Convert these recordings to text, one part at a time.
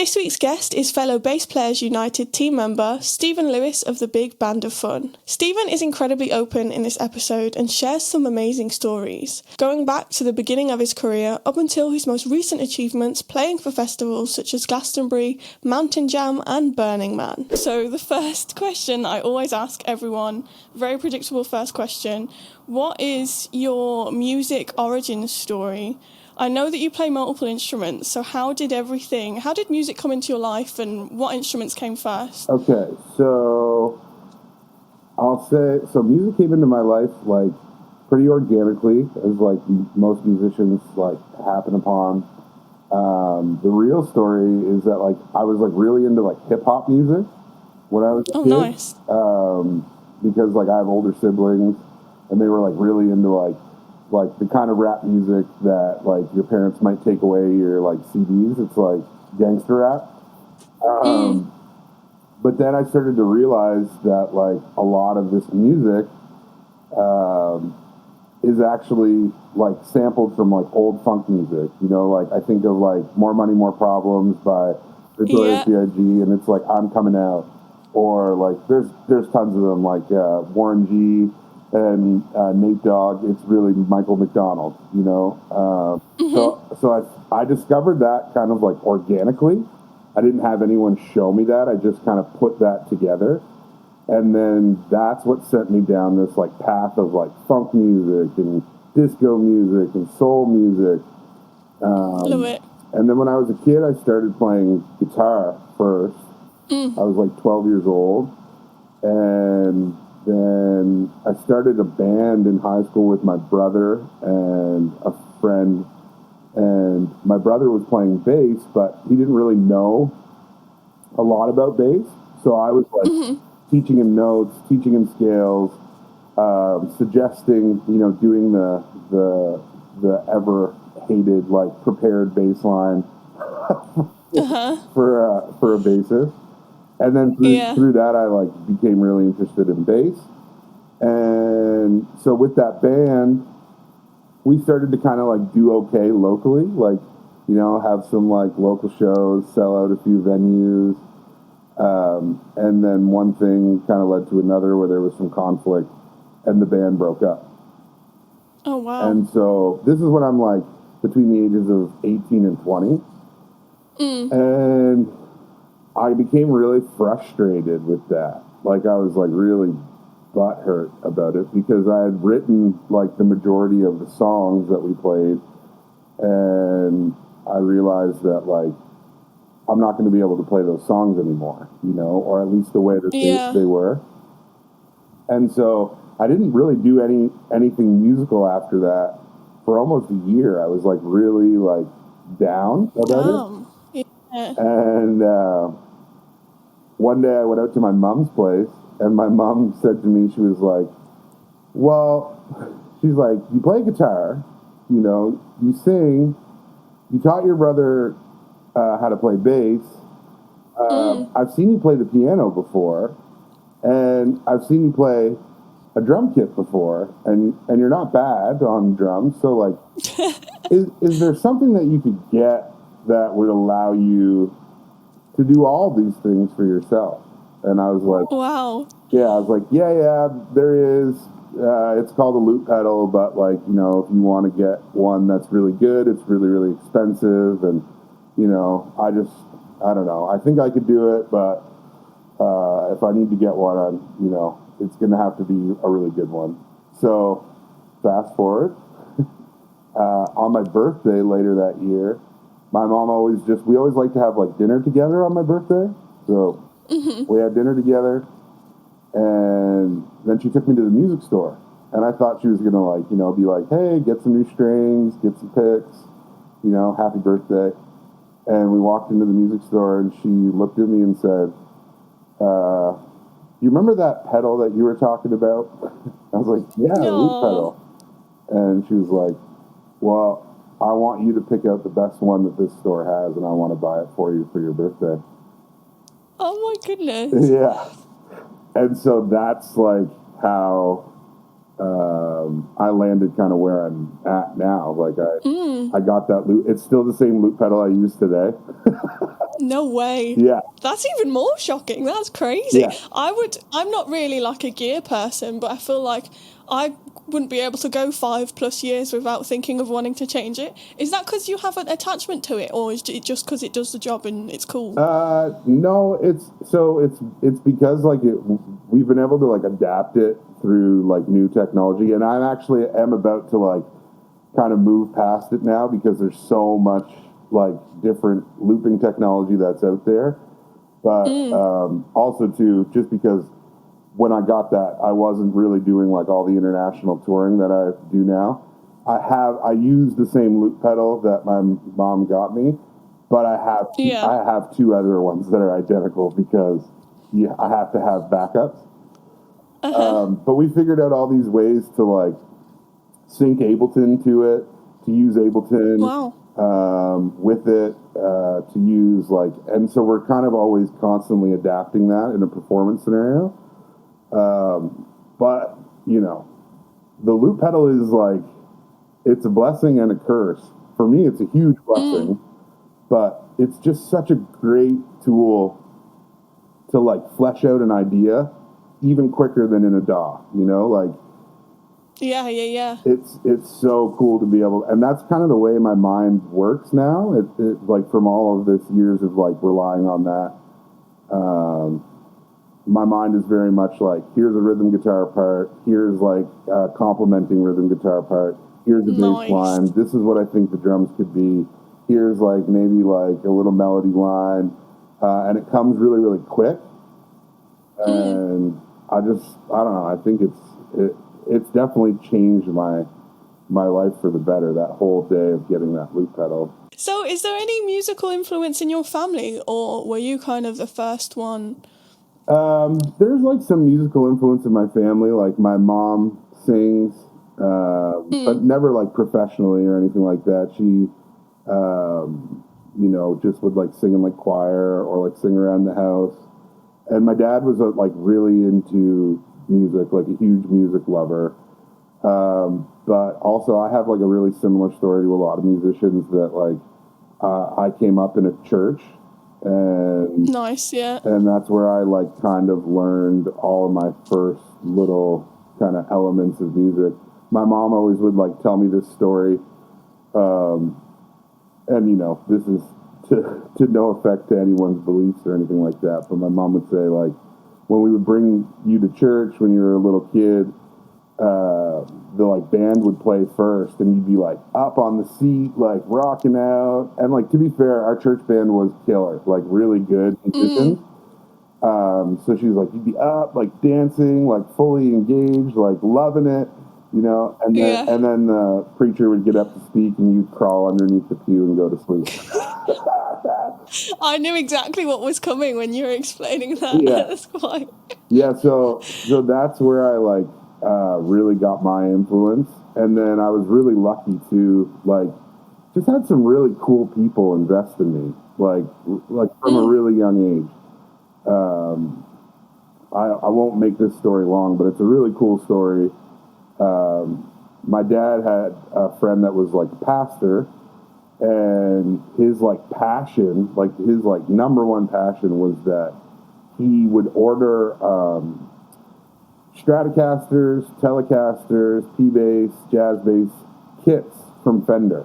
This week's guest is fellow Bass Players United team member Stephen Lewis of the Big Band of Fun. Stephen is incredibly open in this episode and shares some amazing stories, going back to the beginning of his career up until his most recent achievements playing for festivals such as Glastuboury, Mountain Jam and Burning Man. So the first question I always ask everyone, very predictable first question, what is your music origin story? I know that you play multiple instruments, so how did music come into your life and what instruments came first? Okay, so I'll say, music came into my life, like, pretty organically, as, like, most musicians, like, happen upon. The real story is that, like, I was, like, really into, like, hip-hop music when I was a kid. Nice. Because, like, I have older siblings, and they were, like, really into, like the kind of rap music that, like, your parents might take away your, like, CDs. It's, like, gangster rap. But then I started to realize that, like, a lot of this music is actually, like, sampled from, like, old funk music. You know, like, I think of, like, More Money, More Problems by Notorious B.I.G., and it's, like, I'm Coming Out. Or, like, there's tons of them, like, Warren G., and Nate Dogg, it's really Michael McDonald, you know? So I discovered that kind of like organically. I didn't have anyone show me that. I just kind of put that together. And then that's what sent me down this like path of like funk music and disco music and soul music. Love it. And then when I was a kid, I started playing guitar first. I was like 12 years old. And then I started a band in high school with my brother and a friend, and my brother was playing bass, but he didn't really know a lot about bass, so I was like teaching him notes, teaching him scales, suggesting, you know, doing the ever hated like prepared bass line for a bassist. And then through that, I like became really interested in bass. And so with that band, we started to kind of like do okay locally, like, you know, have some like local shows, sell out a few venues. And then one thing kind of led to another where there was some conflict and the band broke up. Oh, wow. And so this is when I'm like between the ages of 18 and 20. And I became really frustrated with that. Like, I was, like, really butthurt about it because I had written, like, the majority of the songs that we played, and I realized that, like, I'm not going to be able to play those songs anymore, you know, or at least the way that they were. And so I didn't really do anything musical after that for almost a year. I was, like, really, like, down about it. Yeah. And one day I went out to my mom's place, and my mom said to me, she was like, well, she's like, you play guitar, you know, you sing, you taught your brother how to play bass. I've seen you play the piano before, and I've seen you play a drum kit before, and you're not bad on drums, so, like, is there something that you could get that would allow you to do all these things for yourself? And I was like, wow. Yeah, I was like, yeah, there is. It's called a loop pedal, but, like, you know, if you want to get one that's really good, it's really, really expensive. And, you know, I don't know. I think I could do it, but if I need to get one, you know, it's going to have to be a really good one. So fast forward, on my birthday later that year, my mom we always like to have, like, dinner together on my birthday. So we had dinner together, and then she took me to the music store. And I thought she was going to, like, you know, be like, hey, get some new strings, get some picks, you know, happy birthday. And we walked into the music store, and she looked at me and said, you remember that pedal that you were talking about? I was like, yeah, the loop pedal. And she was like, well, I want you to pick out the best one that this store has, and I want to buy it for you for your birthday. Oh, my goodness. Yeah. And so that's, like, how I landed kind of where I'm at now. Like I got that loop. It's still the same loop pedal I use today. No way. Yeah. That's even more shocking. That's crazy. Yeah. I'm not really like a gear person, but I feel like I wouldn't be able to go 5+ years without thinking of wanting to change it. Is that because you have an attachment to it, or is it just because it does the job and it's cool? No, it's because like we've been able to like adapt it through like new technology, and I actually am about to like kind of move past it now because there's so much like different looping technology that's out there. But also too, just because when I got that, I wasn't really doing like all the international touring that I do now. I use the same loop pedal that my mom got me, but I have two other ones that are identical because I have to have backups. But we figured out all these ways to like sync Ableton to it, to use Ableton. Wow. With it, to use like, and so we're kind of always constantly adapting that in a performance scenario. But you know, the loop pedal is like, it's a blessing and a curse. For me, it's a huge blessing, but it's just such a great tool to like flesh out an idea even quicker than in a DAW, you know, like. Yeah. It's so cool to be able, and that's kind of the way my mind works now. It like from all of this years of like relying on that. My mind is very much like, here's a rhythm guitar part, here's like a complementing rhythm guitar part, here's a bass line, this is what I think the drums could be, here's like maybe like a little melody line, and it comes really, really quick. And I don't know, I think it's definitely changed my life for the better, that whole day of getting that loop pedal. So is there any musical influence in your family, or were you kind of the first one? There's like some musical influence in my family. Like my mom sings, but never like professionally or anything like that. She, you know, just would like sing in like choir or like sing around the house. And my dad was like really into music, like a huge music lover. But also I have like a really similar story to a lot of musicians that like, I came up in a church, and nice, yeah. And that's where I like kind of learned all of my first little kind of elements of music. My mom always would like tell me this story. And you know, this is to no effect to anyone's beliefs or anything like that. But my mom would say like, when we would bring you to church when you were a little kid, the like band would play first, and you'd be like up on the seat, like rocking out. And like, to be fair, our church band was killer, like really good musicians. So she was like, you'd be up, like dancing, like fully engaged, like loving it, you know. And then the preacher would get up to speak, and you'd crawl underneath the pew and go to sleep. I knew exactly what was coming when you were explaining that. Yeah. That's quite. Yeah. So that's where I like really got my influence. And then I was really lucky to like just had some really cool people invest in me, like from a really young age. I won't make this story long, but it's a really cool story. My dad had a friend that was like a pastor, and his like passion, like his like number one passion was that he would order Stratocasters, Telecasters, P-Bass, Jazz Bass kits from Fender.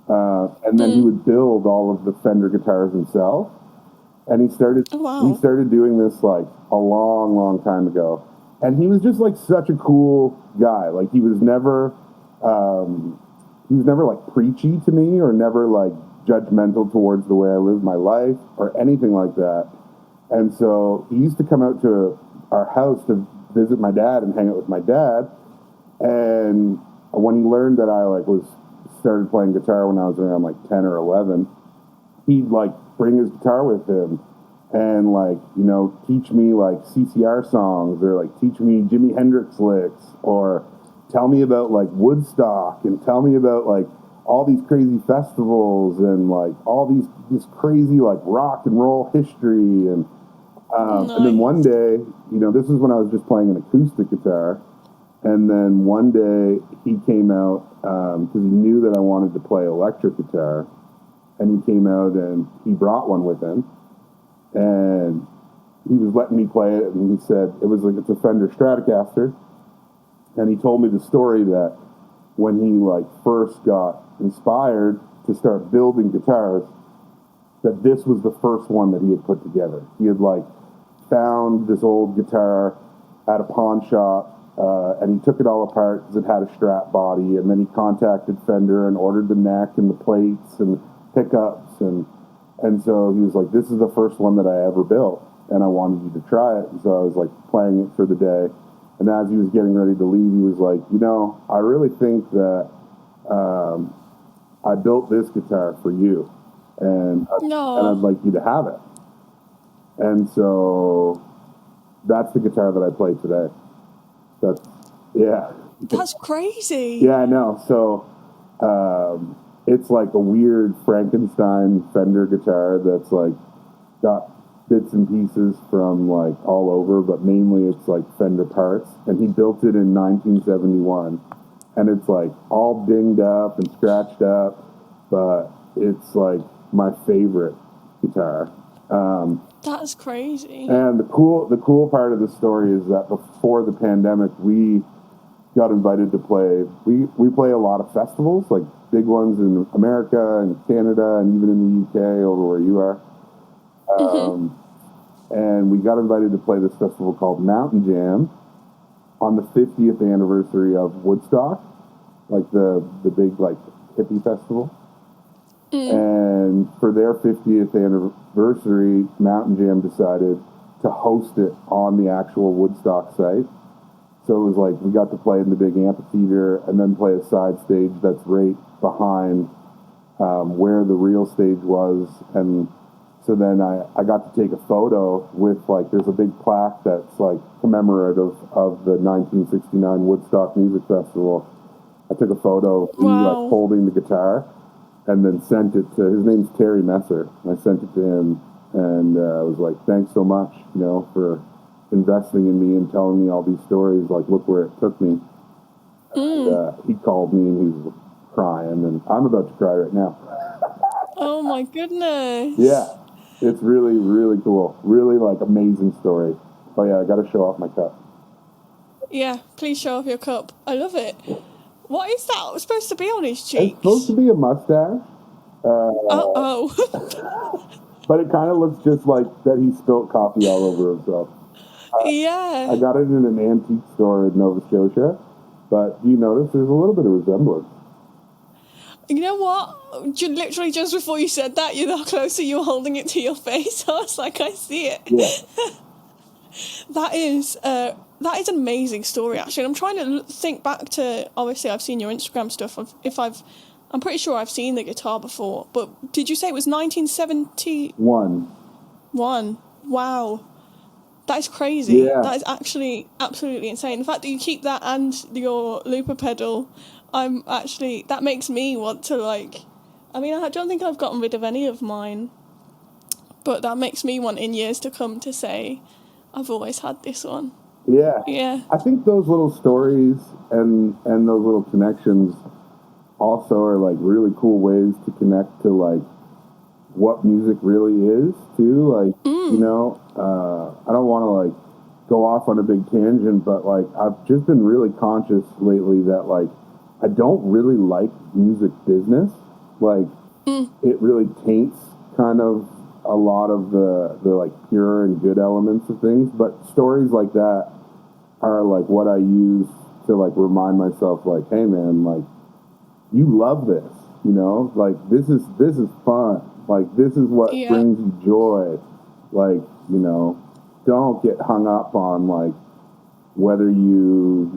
And then he would build all of the Fender guitars himself. And he started doing this like a long, long time ago. And he was just like such a cool guy. Like he was never like preachy to me, or never like judgmental towards the way I lived my life or anything like that. And so he used to come out to our house to visit my dad and hang out with my dad. And when he learned that I like started playing guitar when I was around like 10 or 11, he'd like bring his guitar with him and like, you know, teach me like CCR songs, or like teach me Jimi Hendrix licks, or tell me about like Woodstock, and tell me about like all these crazy festivals and like all this crazy like rock and roll history. And and then one day, you know, this is when I was just playing an acoustic guitar, And then one day he came out because he knew that I wanted to play electric guitar, and he came out and he brought one with him, and he was letting me play it, and he said it's a Fender Stratocaster, and he told me the story that when he like first got inspired to start building guitars, that this was the first one that he had put together. He had like found this old guitar at a pawn shop, and he took it all apart because it had a Strat body, and then he contacted Fender and ordered the neck and the plates and pickups, and so he was like, this is the first one that I ever built, and I wanted you to try it. And so I was like playing it for the day, and as he was getting ready to leave, he was like, I really think that I built this guitar for you, and I'd like you to have it. And so that's the guitar that I play today. That's crazy. Yeah, I know. So it's like a weird Frankenstein Fender guitar that's like got bits and pieces from like all over, but mainly it's like Fender parts. And he built it in 1971, and it's like all dinged up and scratched up, but it's like my favorite guitar. That's crazy. And the cool part of the story is that before the pandemic, we got invited to play. We play a lot of festivals, like big ones in America and Canada and even in the UK over where you are. And we got invited to play this festival called Mountain Jam on the 50th anniversary of Woodstock, like the big like hippie festival. And for their 50th anniversary, Mountain Jam decided to host it on the actual Woodstock site. So it was like we got to play in the big amphitheater and then play a side stage that's right behind where the real stage was. And so then I got to take a photo with like, there's a big plaque that's like commemorative of the 1969 Woodstock Music Festival. I took a photo of me like holding the guitar, and then sent it to, his name's Terry Messer, and I sent it to him, and I was like, thanks so much, for investing in me and telling me all these stories, like, look where it took me. And, he called me, and he was crying, and I'm about to cry right now. Oh my goodness. Yeah, it's really, really cool. Really, like, amazing story. Oh yeah, I gotta show off my cup. Yeah, please show off your cup. I love it. What is that supposed to be on his cheeks? It's supposed to be a mustache. But it kind of looks just like that he spilt coffee all over himself. I got it in an antique store in Nova Scotia, but you notice there's a little bit of resemblance. You know what? Literally just before you said that, that closer you were holding it to your face. I was like, I see it. Yeah. That is an amazing story, actually. And I'm trying to think back to, obviously, I've seen your Instagram stuff. I'm pretty sure I've seen the guitar before. But did you say it was 1971? Wow. That is crazy. Yeah. That is actually absolutely insane. The fact that you keep that and your looper pedal, that makes me want to, I don't think I've gotten rid of any of mine. But that makes me want in years to come to say, I've always had this one. Yeah. I think those little stories and those little connections also are like really cool ways to connect to like what music really is too. Like, I don't want to like go off on a big tangent, but like I've just been really conscious lately that like I don't really like music business. Like it really taints kind of a lot of the like pure and good elements of things, but stories like that are like what I use to like remind myself like, hey man, like you love this, like this is fun, like this is what brings you joy, like don't get hung up on like whether you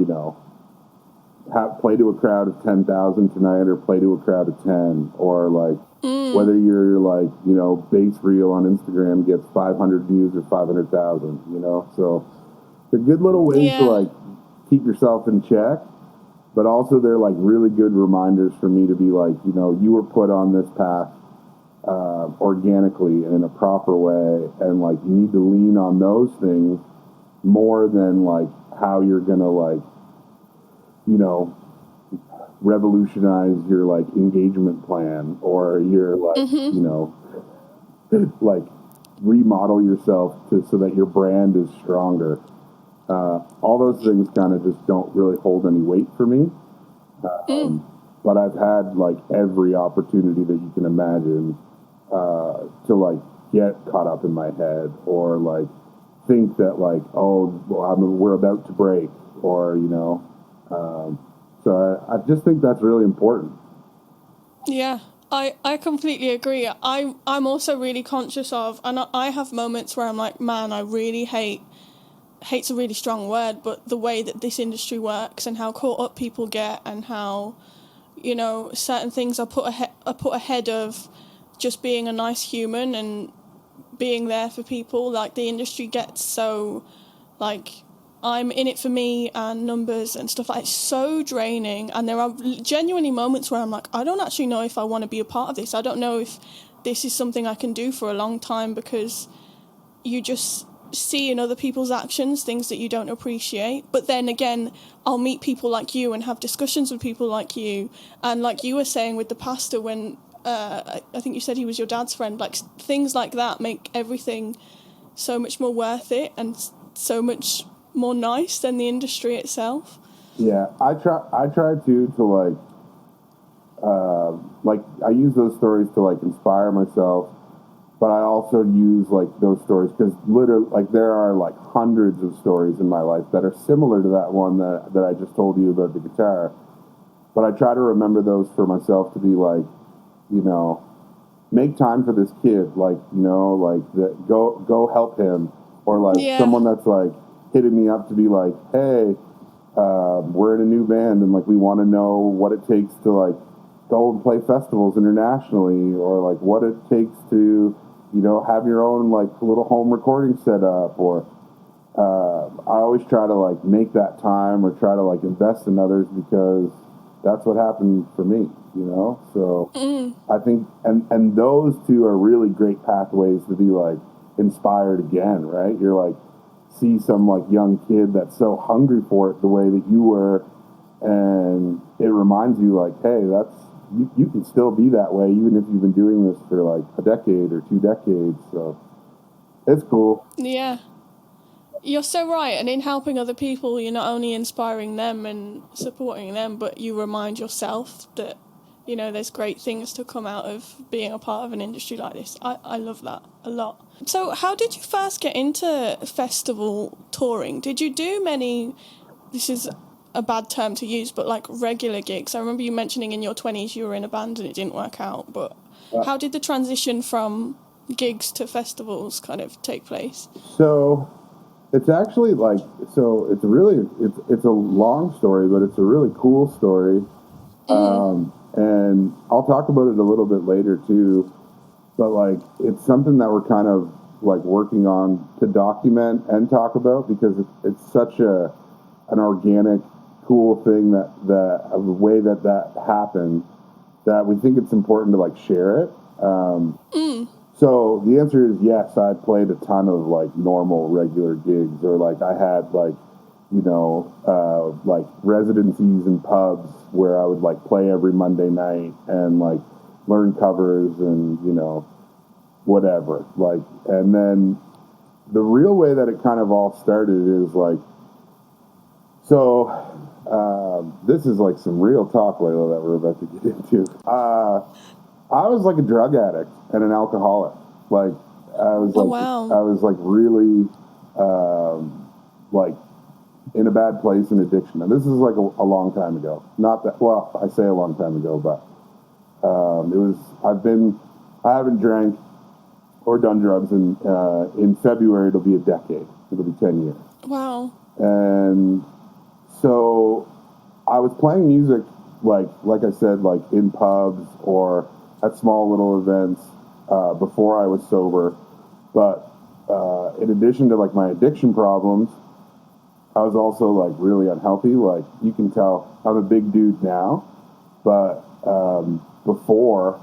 play to a crowd of 10,000 tonight or play to a crowd of 10, or like whether you're like, base reel on Instagram gets 500 views or 500,000, so they're good little ways to like keep yourself in check, but also they're like really good reminders for me to be like, you were put on this path organically and in a proper way, and like you need to lean on those things more than like how you're gonna like you know, revolutionize your like engagement plan, or your like, you know, like remodel yourself so that your brand is stronger. All those things kind of just don't really hold any weight for me. But I've had like every opportunity that you can imagine to like get caught up in my head, or like think that like, oh, well, we're about to break, or, you know. So I just think that's really important. Yeah, I completely agree. I'm also really conscious of, and I have moments where I'm like, man, I really hate's a really strong word, but the way that this industry works and how caught up people get, and how, you know, certain things are put ahead of just being a nice human and being there for people. Like, the industry gets so, like, I'm in it for me and numbers and stuff like that. It's so draining, and there are genuinely moments where I'm like, I don't actually know if I want to be a part of this. I don't know if this is something I can do for a long time, because you just see in other people's actions things that you don't appreciate. But then again, I'll meet people like you and have discussions with people like you, and like you were saying with the pastor, when I think you said he was your dad's friend, like things like that make everything so much more worth it and so much more nice than the industry itself. Yeah, I try to like I use those stories to like inspire myself, but I also use like those stories because literally, like, there are like hundreds of stories in my life that are similar to that one that I just told you about the guitar. But I try to remember those for myself, to be like, you know, make time for this kid, like, you know, like go help him, or like someone that's like hitting me up to be like, hey, we're in a new band and like we want to know what it takes to like go and play festivals internationally, or like what it takes to, you know, have your own like little home recording setup, or I always try to like make that time, or try to like invest in others, because that's what happened for me, you know. So I think and those two are really great pathways to be like inspired again, right? You're like, see some like young kid that's so hungry for it the way that you were, and it reminds you like, hey, that's you can still be that way even if you've been doing this for like a decade or 2 decades. So it's cool. Yeah, you're so right. And in helping other people, you're not only inspiring them and supporting them, but you remind yourself that, you know, there's great things to come out of being a part of an industry like this. I love that a lot. So how did you first get into festival touring? Did you do many, this is a bad term to use, but like regular gigs? I remember you mentioning in your 20s you were in a band and it didn't work out, but how did the transition from gigs to festivals kind of take place? So it's actually like, so it's really, it's a long story, but it's a really cool story. And I'll talk about it a little bit later too, but like, it's something that we're kind of like working on to document and talk about, because it's such an organic, cool thing that the way that happened, that we think it's important to like share it. So the answer is yes, I played a ton of like normal regular gigs, or like I had like, you know, like residencies in pubs where I would like play every Monday night and like learn covers and, you know, whatever. Like, and then the real way that it kind of all started is like, so this is like some real talk, Leyla, that we're about to get into. I was like a drug addict and an alcoholic. Like I was like, I was like really like in a bad place in addiction. And this is like a long time ago. Not that, well, I say a long time ago, but it was, I haven't drank or done drugs in February, it'll be a decade. It'll be 10 years. Wow. And so I was playing music, like I said, like in pubs or at small little events before I was sober. But in addition to like my addiction problems, I was also like really unhealthy. Like you can tell I'm a big dude now, but before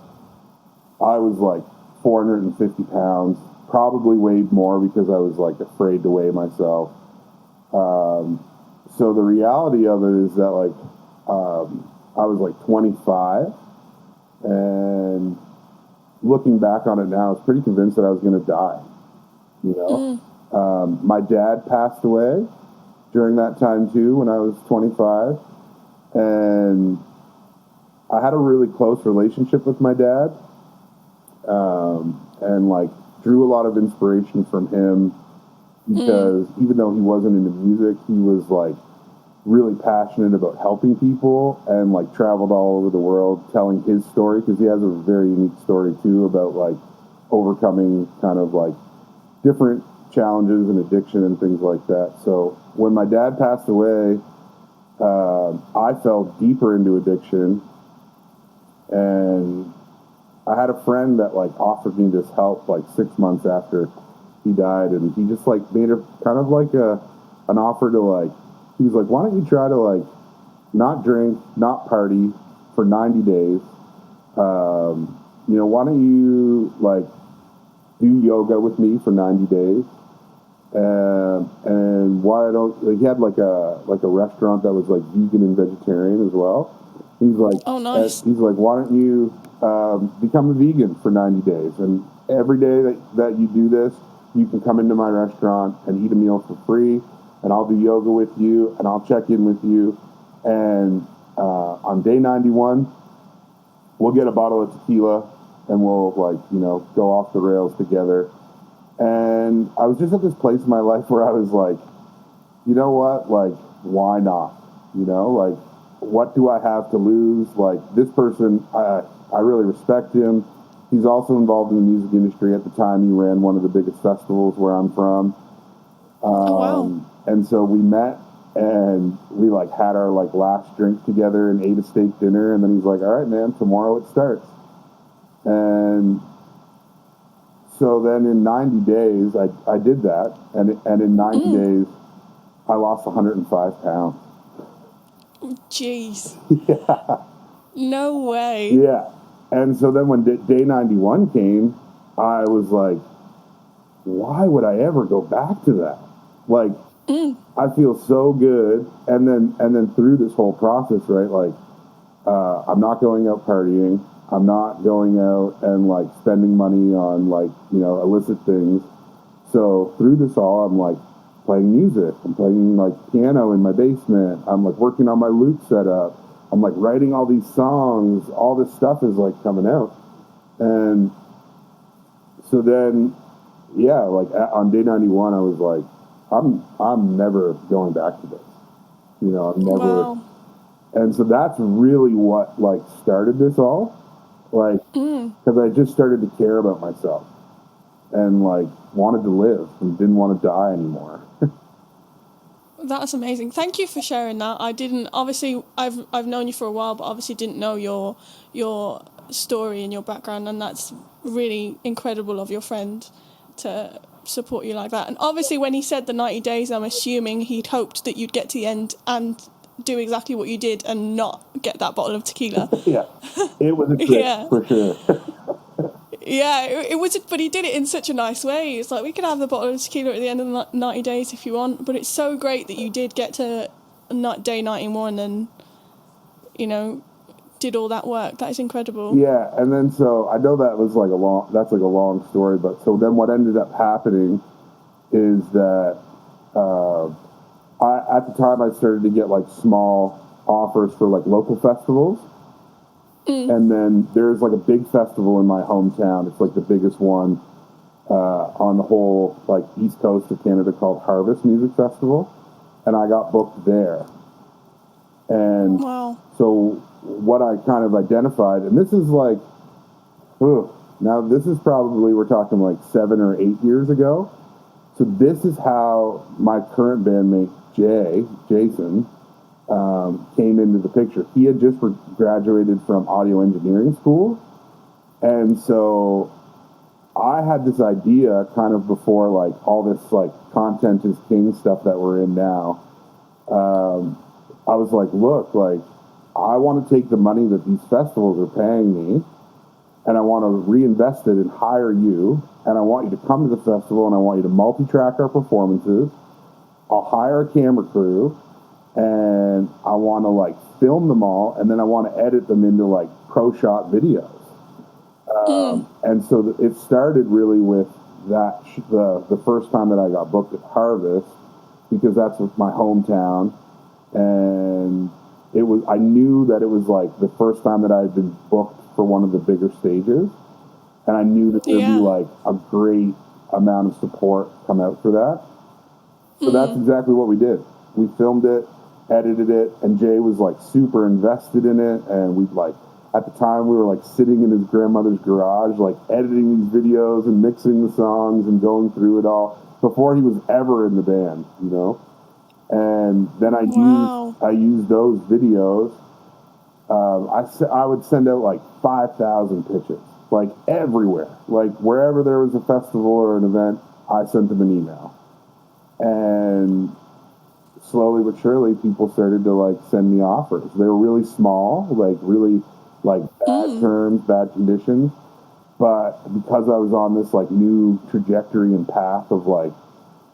I was like 450 pounds, probably weighed more because I was like afraid to weigh myself. So the reality of it is that like I was like 25, and looking back on it now, I was pretty convinced that I was going to die. You know, my dad passed away during that time too when I was 25, and I had a really close relationship with my dad, and like drew a lot of inspiration from him because even though he wasn't into music, he was like really passionate about helping people and like traveled all over the world telling his story, because he has a very unique story too about like overcoming kind of like different challenges and addiction and things like that. So when my dad passed away, I fell deeper into addiction, and I had a friend that like offered me this help like 6 months after he died, and he just like made a kind of like an offer to like, he was like, why don't you try to like not drink, not party for 90 days? You know, why don't you like do yoga with me for 90 days? And why don't, like, he had like a restaurant that was like vegan and vegetarian as well. He's like, oh, nice. He's like, why don't you become a vegan for 90 days? And every day that you do this, you can come into my restaurant and eat a meal for free, and I'll do yoga with you, and I'll check in with you. And on day 91, we'll get a bottle of tequila, and we'll like, you know, go off the rails together. And I was just at this place in my life where I was like, you know what, like, why not? You know, like, what do I have to lose? Like, this person, I really respect him. He's also involved in the music industry. At the time, he ran one of the biggest festivals where I'm from. Oh, wow. And so we met, and we like had our like last drink together and ate a steak dinner. And then he's like, all right, man, tomorrow it starts. And so then in 90 days, I did that. And in 90 days, I lost 105 pounds. Jeez. Yeah. No way. Yeah. And so then when day 91 came, I was like, why would I ever go back to that? Like, I feel so good. And then through this whole process, right, like, I'm not going out partying. I'm not going out and like spending money on like, you know, illicit things. So through this all, I'm like playing music. I'm playing like piano in my basement. I'm like working on my loop setup. I'm like writing all these songs. All this stuff is like coming out. And so then, yeah, like on day 91, I was like, I'm never going back to this. You know, I'm never. Wow. And so that's really what like started this all. Like, because I just started to care about myself and like wanted to live and didn't want to die anymore. That's amazing. Thank you for sharing that. I didn't, obviously, I've known you for a while, but obviously didn't know your story and your background, and that's really incredible of your friend to support you like that. And obviously when he said the 90 days, I'm assuming he'd hoped that you'd get to the end and do exactly what you did and not get that bottle of tequila. Yeah, it was a trick for sure. Yeah, it was, but he did it in such a nice way. It's like, we could have the bottle of tequila at the end of the 90 days if you want, but it's so great that you did get to day 91 and, you know, did all that work. That is incredible. Yeah, and then so I know that was like that's like a long story, but so then what ended up happening is that at the time I started to get like small offers for like local festivals. And then there's like a big festival in my hometown. It's like the biggest one on the whole like east coast of Canada called Harvest Music Festival. And I got booked there. And so what I kind of identified, and this is like, now this is probably, we're talking like 7 or 8 years ago. So this is how my current bandmate, Jason, came into the picture. He had just graduated from audio engineering school. And so I had this idea kind of before like all this like content is king stuff that we're in now. I was like, look, like I want to take the money that these festivals are paying me and I want to reinvest it and hire you. And I want you to come to the festival and I want you to multi-track our performances. I'll hire a camera crew. and I want to like film them all, and then I want to edit them into like pro shot videos. And so it started really with that the first time that I got booked at Harvest, because that's my hometown, and I knew that it was like the first time that I had been booked for one of the bigger stages, and I knew that there'd be like a great amount of support come out for that. So that's exactly what we did. We filmed it, edited it, and Jay was like super invested in it, and we like, at the time we were like sitting in his grandmother's garage, like editing these videos and mixing the songs and going through it all before he was ever in the band, you know? And then I used those videos. I would send out like 5,000 pitches, like everywhere, like wherever there was a festival or an event, I sent them an email. And slowly but surely, people started to like send me offers. They were really small, like really like bad terms, bad conditions. But because I was on this like new trajectory and path of like,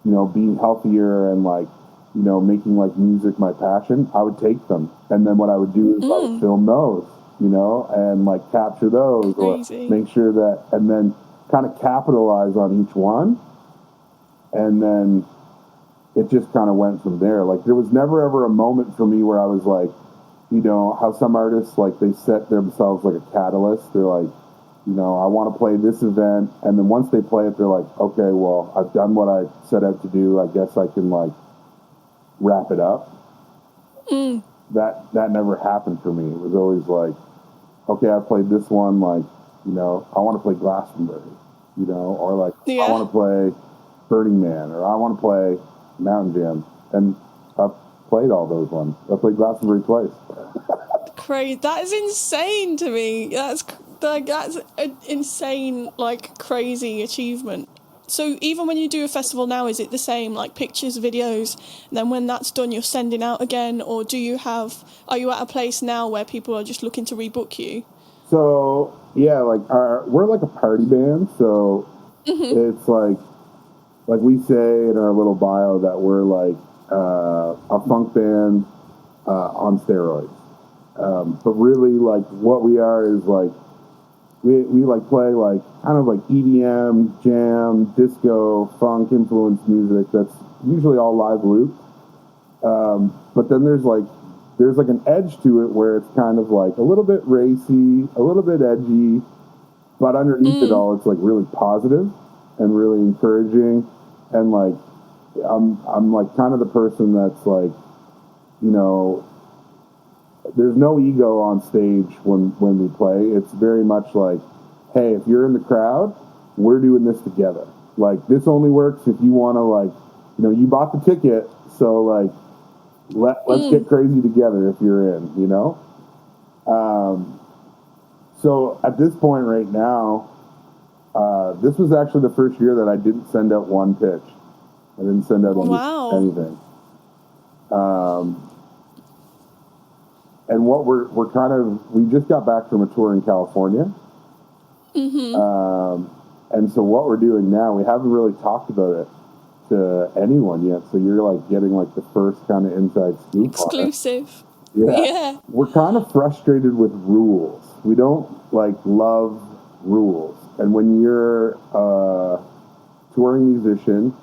you know, being healthier and like, you know, making like music my passion, I would take them. And then what I would do is I would film those, you know, and like capture those or make sure that, and then kind of capitalize on each one. And then it just kind of went from there. Like there was never ever a moment for me where I was like, you know, how some artists, like they set themselves like a catalyst. They're like, you know, I want to play this event. And then once they play it, they're like, okay, well, I've done what I set out to do. I guess I can like wrap it up. That never happened for me. It was always like, okay, I played this one, like, you know, I want to play Glastuboury, you know, or like I want to play Burning Man, or I want to play Mountain Jam. And I've played all those ones. I played Glastuboury twice. Crazy. That is insane to me. That's an insane, like, crazy achievement. So even when you do a festival now, is it the same, like pictures, videos, and then when that's done, you're sending out again? Or are you at a place now where people are just looking to rebook you? So, yeah, like we're like a party band. So it's like we say in our little bio that we're like a funk band on steroids. But really, like, what we are is like, we like play like kind of like EDM, jam, disco, funk influenced music that's usually all live looped. But then there's like an edge to it where it's kind of like a little bit racy, a little bit edgy, but underneath it all, it's like really positive and really encouraging. And like, I'm like kind of the person that's like, you know, there's no ego on stage when we play. It's very much like, hey, if you're in the crowd, we're doing this together. Like, this only works if you want to, like, you know, you bought the ticket, so like, let's get crazy together if you're in, you know? So at this point right now, this was actually the first year that I didn't send out one pitch. I didn't send out anything. And what we're kind of, we just got back from a tour in California. And so what we're doing now, we haven't really talked about it to anyone yet. So you're like getting like the first kind of inside scoop. Exclusive. Yeah. We're kind of frustrated with rules. We don't like love rules. And when you're a touring musician,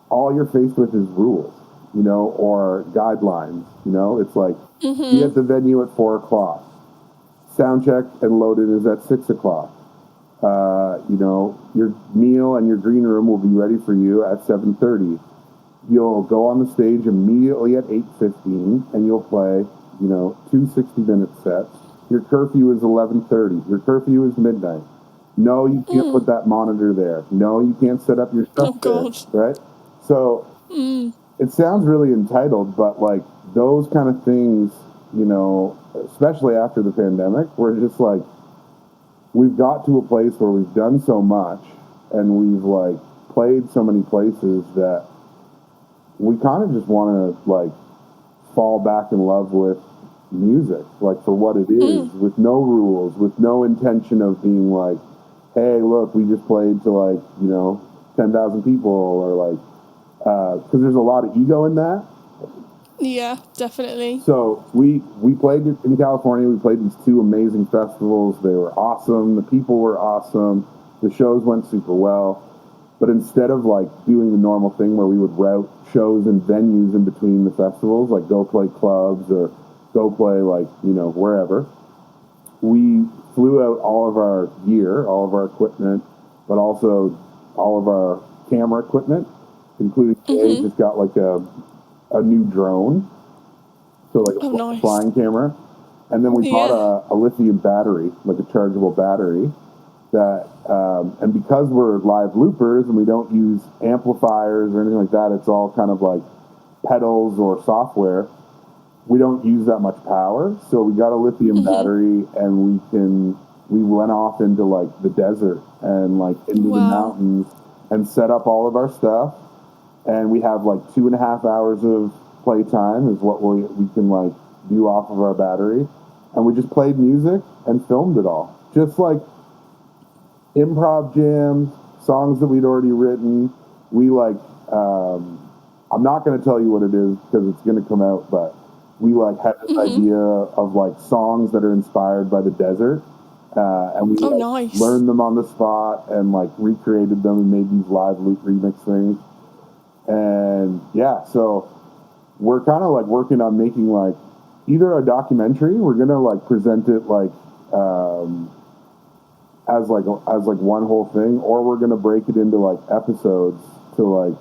all you're faced with is rules, you know, or guidelines, you know. It's like, be at the venue at 4:00. Sound check and load-in is at 6:00. You know, your meal and your green room will be ready for you at 7:30. You'll go on the stage immediately at 8:15, and you'll play, you know, 2 60-minute sets. Your curfew is 11:30. Your curfew is midnight. No, you can't put that monitor there. No, you can't set up your stuff there, right? So it sounds really entitled, but like those kind of things, you know, especially after the pandemic, we're just like, we've got to a place where we've done so much and we've like played so many places that we kind of just want to like fall back in love with music, like for what it is, with no rules, with no intention of being like, hey, look, we just played to like, you know, 10,000 people, or like, because there's a lot of ego in that. Yeah, definitely. So we played in California. We played these 2 amazing festivals. They were awesome. The people were awesome. The shows went super well. But instead of like doing the normal thing where we would route shows and venues in between the festivals, like go play clubs or go play like, wherever, we flew out all of our gear, all of our equipment, but also all of our camera equipment, including Jay just got like a new drone, so like a nice. flying camera, and then we bought a lithium battery, like a chargeable battery, that and because we're live loopers and we don't use amplifiers or anything like that, it's all kind of like pedals or software. We don't use that much power, so we got a lithium battery, and we went off into like the desert and like into the mountains and set up all of our stuff. And we have like 2.5 hours of playtime is what we can like do off of our battery. And we just played music and filmed it all. Just like improv jams, songs that we'd already written. We like, I'm not going to tell you what it is because it's going to come out, but we like had this idea of like songs that are inspired by the desert. And we learned them on the spot and like recreated them and made these live loop remix things. And yeah, so we're kind of like working on making like either a documentary. We're gonna like present it like as one whole thing, or we're gonna break it into like episodes to like,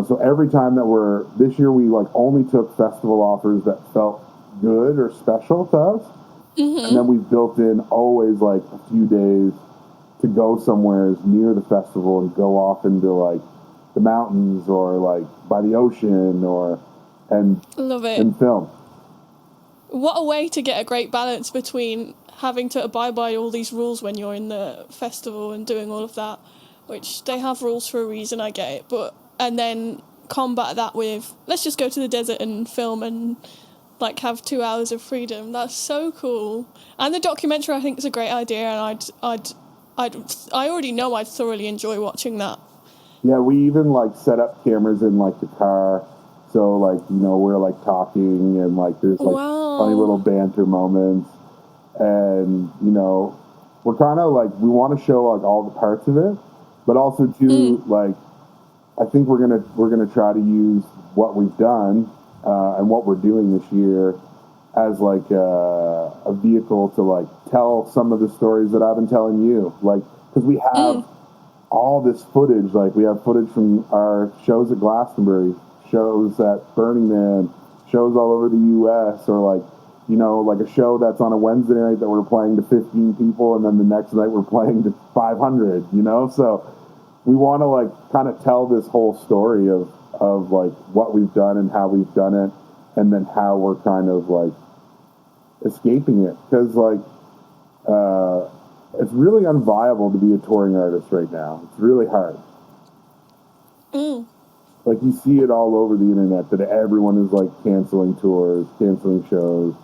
so every time that this year we like only took festival offers that felt good or special to us, and then we've built in always like a few days to go somewhere near the festival and go off into like the mountains or like by the ocean and love it and film. What a way to get a great balance between having to abide by all these rules when you're in the festival and doing all of that, which they have rules for a reason, I get it, and then combat that with let's just go to the desert and film and like have 2 hours of freedom. That's so cool. And the documentary I think is a great idea, and I already know I'd thoroughly enjoy watching that. Yeah, we even like set up cameras in like the car, so like we're like talking and like there's like funny little banter moments, and we're kind of like we want to show like all the parts of it, but also too like I think we're gonna try to use what we've done and what we're doing this year as like a vehicle to like tell some of the stories that I've been telling you, like because we have. All this footage, like we have footage from our shows at Glastuboury, shows at Burning Man, shows all over the U.S., or like, like a show that's on a Wednesday night that we're playing to 15 people, and then the next night we're playing to 500, So we want to like kind of tell this whole story of like what we've done and how we've done it, and then how we're kind of like escaping it, because like, it's really unviable to be a touring artist right now. It's really hard. Like you see it all over the internet that everyone is like canceling tours, canceling shows.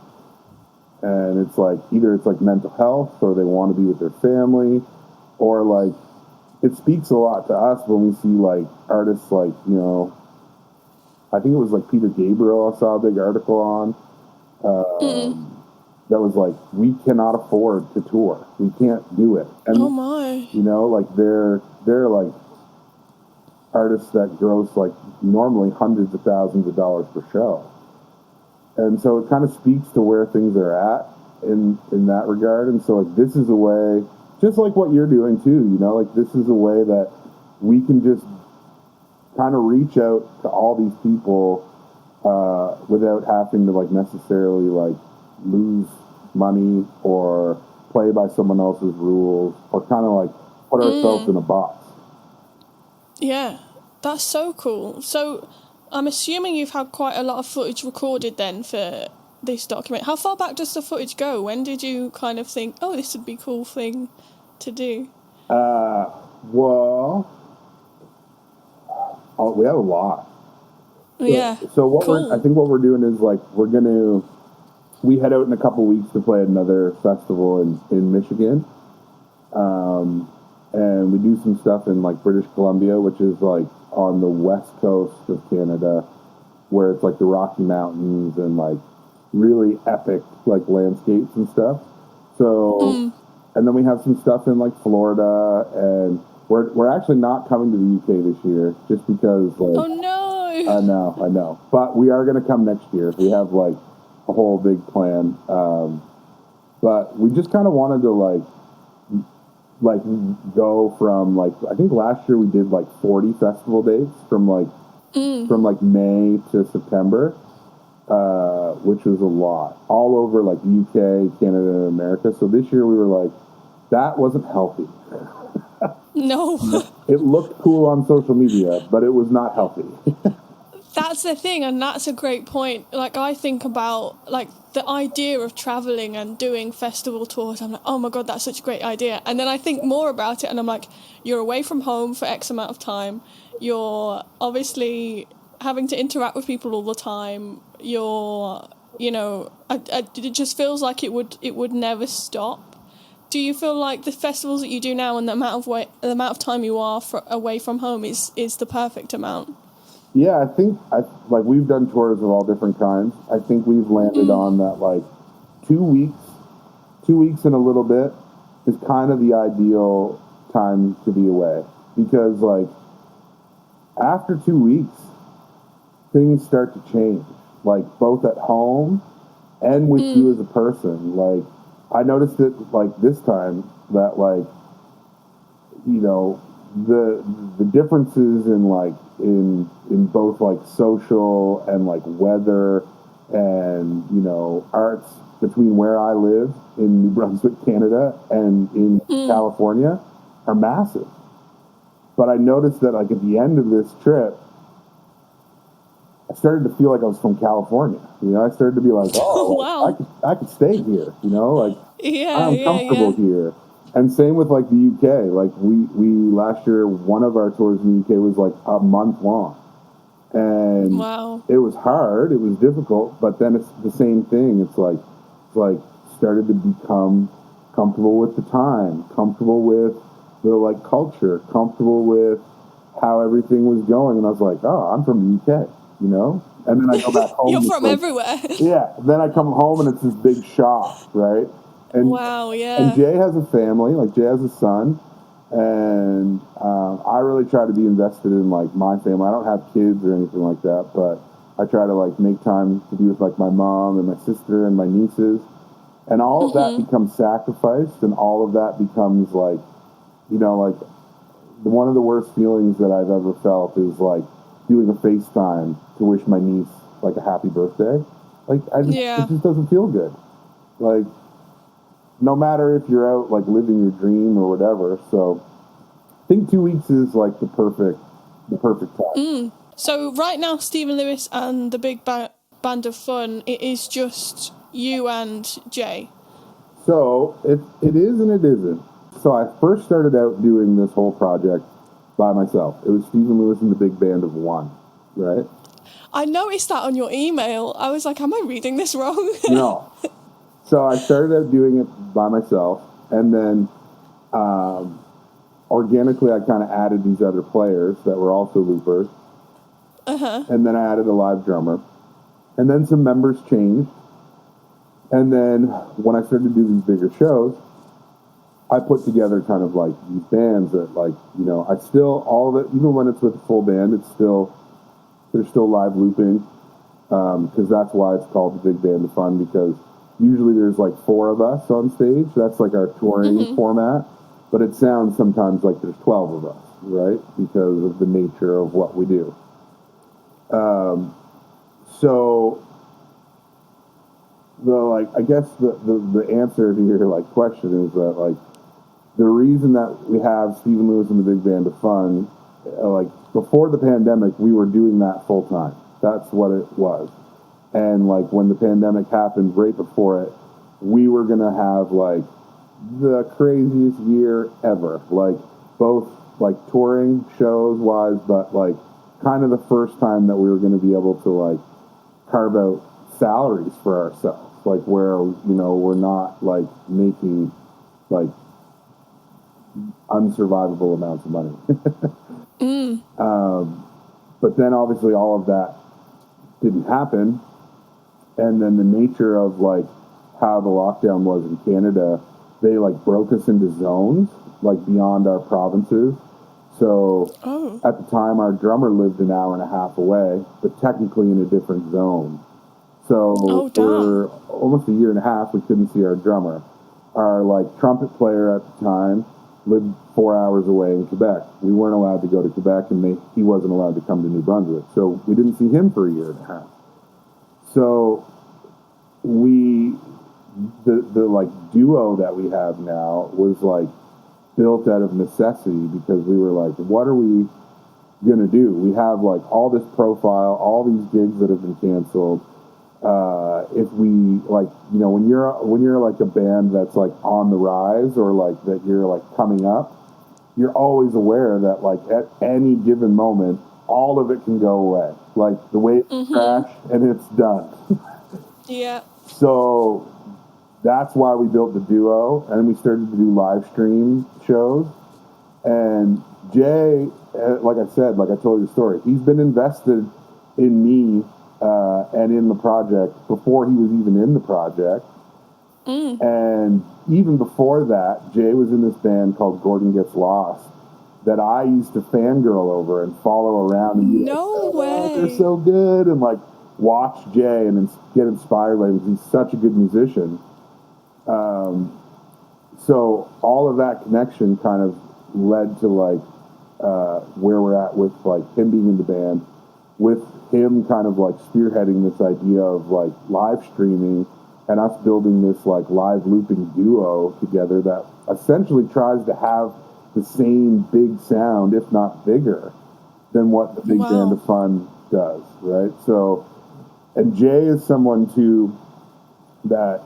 And it's like either it's like mental health, or they want to be with their family, or like it speaks a lot to us when we see like artists like, I think it was like Peter Gabriel I saw a big article on. That was like, we cannot afford to tour. We can't do it. And, oh my. Like they're like artists that gross like normally hundreds of thousands of dollars per show. And so it kind of speaks to where things are at in that regard. And so like this is a way, just like what you're doing too, like this is a way that we can just kind of reach out to all these people without having to like necessarily like lose money or play by someone else's rules, or kind of like put ourselves in a box. Yeah, that's so cool. So I'm assuming you've had quite a lot of footage recorded then for this document. How far back does the footage go? When did you kind of think, oh, this would be a cool thing to do? Well, we have a lot. Yeah. So what cool. I think what we're doing is like we head out in a couple weeks to play another festival in Michigan. And we do some stuff in like British Columbia, which is like on the west coast of Canada, where it's like the Rocky Mountains and like really epic like landscapes and stuff. So, and then we have some stuff in like Florida, and we're actually not coming to the UK this year just because like, oh no, I know, but we are going to come next year. We have like a whole big plan. But we just kind of wanted to like go from like, I think last year we did like 40 festival dates from like May to September, which was a lot, all over like UK, Canada, and America. So this year we were like, that wasn't healthy. no. It looked cool on social media, but it was not healthy. That's the thing, and that's a great point. Like, I think about like the idea of traveling and doing festival tours. I'm like, oh my god, that's such a great idea. And then I think more about it, and I'm like, you're away from home for X amount of time. You're obviously having to interact with people all the time. You're, you know, it just feels like it would never stop. Do you feel like the festivals that you do now and the amount of time you are away from home is the perfect amount? Yeah, I think like we've done tours of all different kinds. I think we've landed on that like 2 weeks and a little bit is kind of the ideal time to be away, because like after 2 weeks things start to change, like both at home and with you as a person. Like I noticed it like this time that like, you know, the differences in like in both like social and like weather and, you know, arts between where I live in New Brunswick, Canada, and in California are massive. But I noticed that like at the end of this trip, I started to feel like I was from California. You know, I started to be like, oh, wow. I could stay here. You know, like I'm comfortable yeah. here. And same with like the UK. Like we last year, one of our tours in the UK was like a month long, and wow. it was hard. It was difficult, but then it's the same thing. It's like started to become comfortable with the time, comfortable with the like culture, comfortable with how everything was going, and I was like, oh, I'm from the UK, you know. And then I go back home. You're from like, everywhere. Yeah. Then I come home and it's this big shock, right? And, wow, yeah. And Jay has a family, like Jay has a son, and I really try to be invested in like my family. I don't have kids or anything like that, but I try to like make time to be with like my mom and my sister and my nieces, and all of that becomes sacrificed, and all of that becomes like, you know, like one of the worst feelings that I've ever felt is like doing a FaceTime to wish my niece like a happy birthday. Like it just doesn't feel good. Like, no matter if you're out like living your dream or whatever. So I think 2 weeks is like the perfect time. So right now, Stephen Lewis and the Big Band of Fun, it is just you and Jay. So it is and it isn't. So I first started out doing this whole project by myself. It was Stephen Lewis and the Big Band of One, right? I noticed that on your email. I was like, am I reading this wrong? No. So I started out doing it by myself, and then organically I kind of added these other players that were also loopers. And then I added a live drummer. And then some members changed. And then when I started to do these bigger shows, I put together kind of like these bands that like, you know, I still, all of it, even when it's with a full band, they're still live looping, because that's why it's called the Big Band of Fun, because usually there's like 4 of us on stage. That's like our touring format. But it sounds sometimes like there's 12 of us, right? Because of the nature of what we do. So I guess the answer to your like question is that like the reason that we have Stephen Lewis and the Big Band of Fun, like before the pandemic, we were doing that full time. That's what it was. And like when the pandemic happened, right before it, we were gonna have like the craziest year ever. Like both like touring shows wise, but like kind of the first time that we were gonna be able to like carve out salaries for ourselves. Like where, you know, we're not like making like unsurvivable amounts of money. But then obviously all of that didn't happen. And then the nature of like how the lockdown was in Canada, they like broke us into zones, like beyond our provinces. So at the time, our drummer lived an hour and a half away, but technically in a different zone. So for almost a year and a half, we couldn't see our drummer. Our like trumpet player at the time lived 4 hours away in Quebec. We weren't allowed to go to Quebec, and he wasn't allowed to come to New Brunswick. So we didn't see him for a year and a half. So the like duo that we have now was like built out of necessity, because we were like, what are we gonna do? We have like all this profile, all these gigs that have been canceled. If we like, you know, when you're like a band that's like on the rise, or like that you're like coming up, you're always aware that like at any given moment, all of it can go away. Like the waves crash and it's done. Yeah. So that's why we built the duo, and we started to do live stream shows. And Jay, like I said, like I told you the story, he's been invested in me and in the project before he was even in the project. And even before that, Jay was in this band called Gordon Gets Lost that I used to fangirl over and follow around and be way. They're so good, and like watch Jay and get inspired by him, because he's such a good musician. So all of that connection kind of led to like where we're at with like him being in the band, with him kind of like spearheading this idea of like live streaming, and us building this like live looping duo together that essentially tries to have the same big sound, if not bigger, than what the Big Band of Fun does, right? So, and Jay is someone too that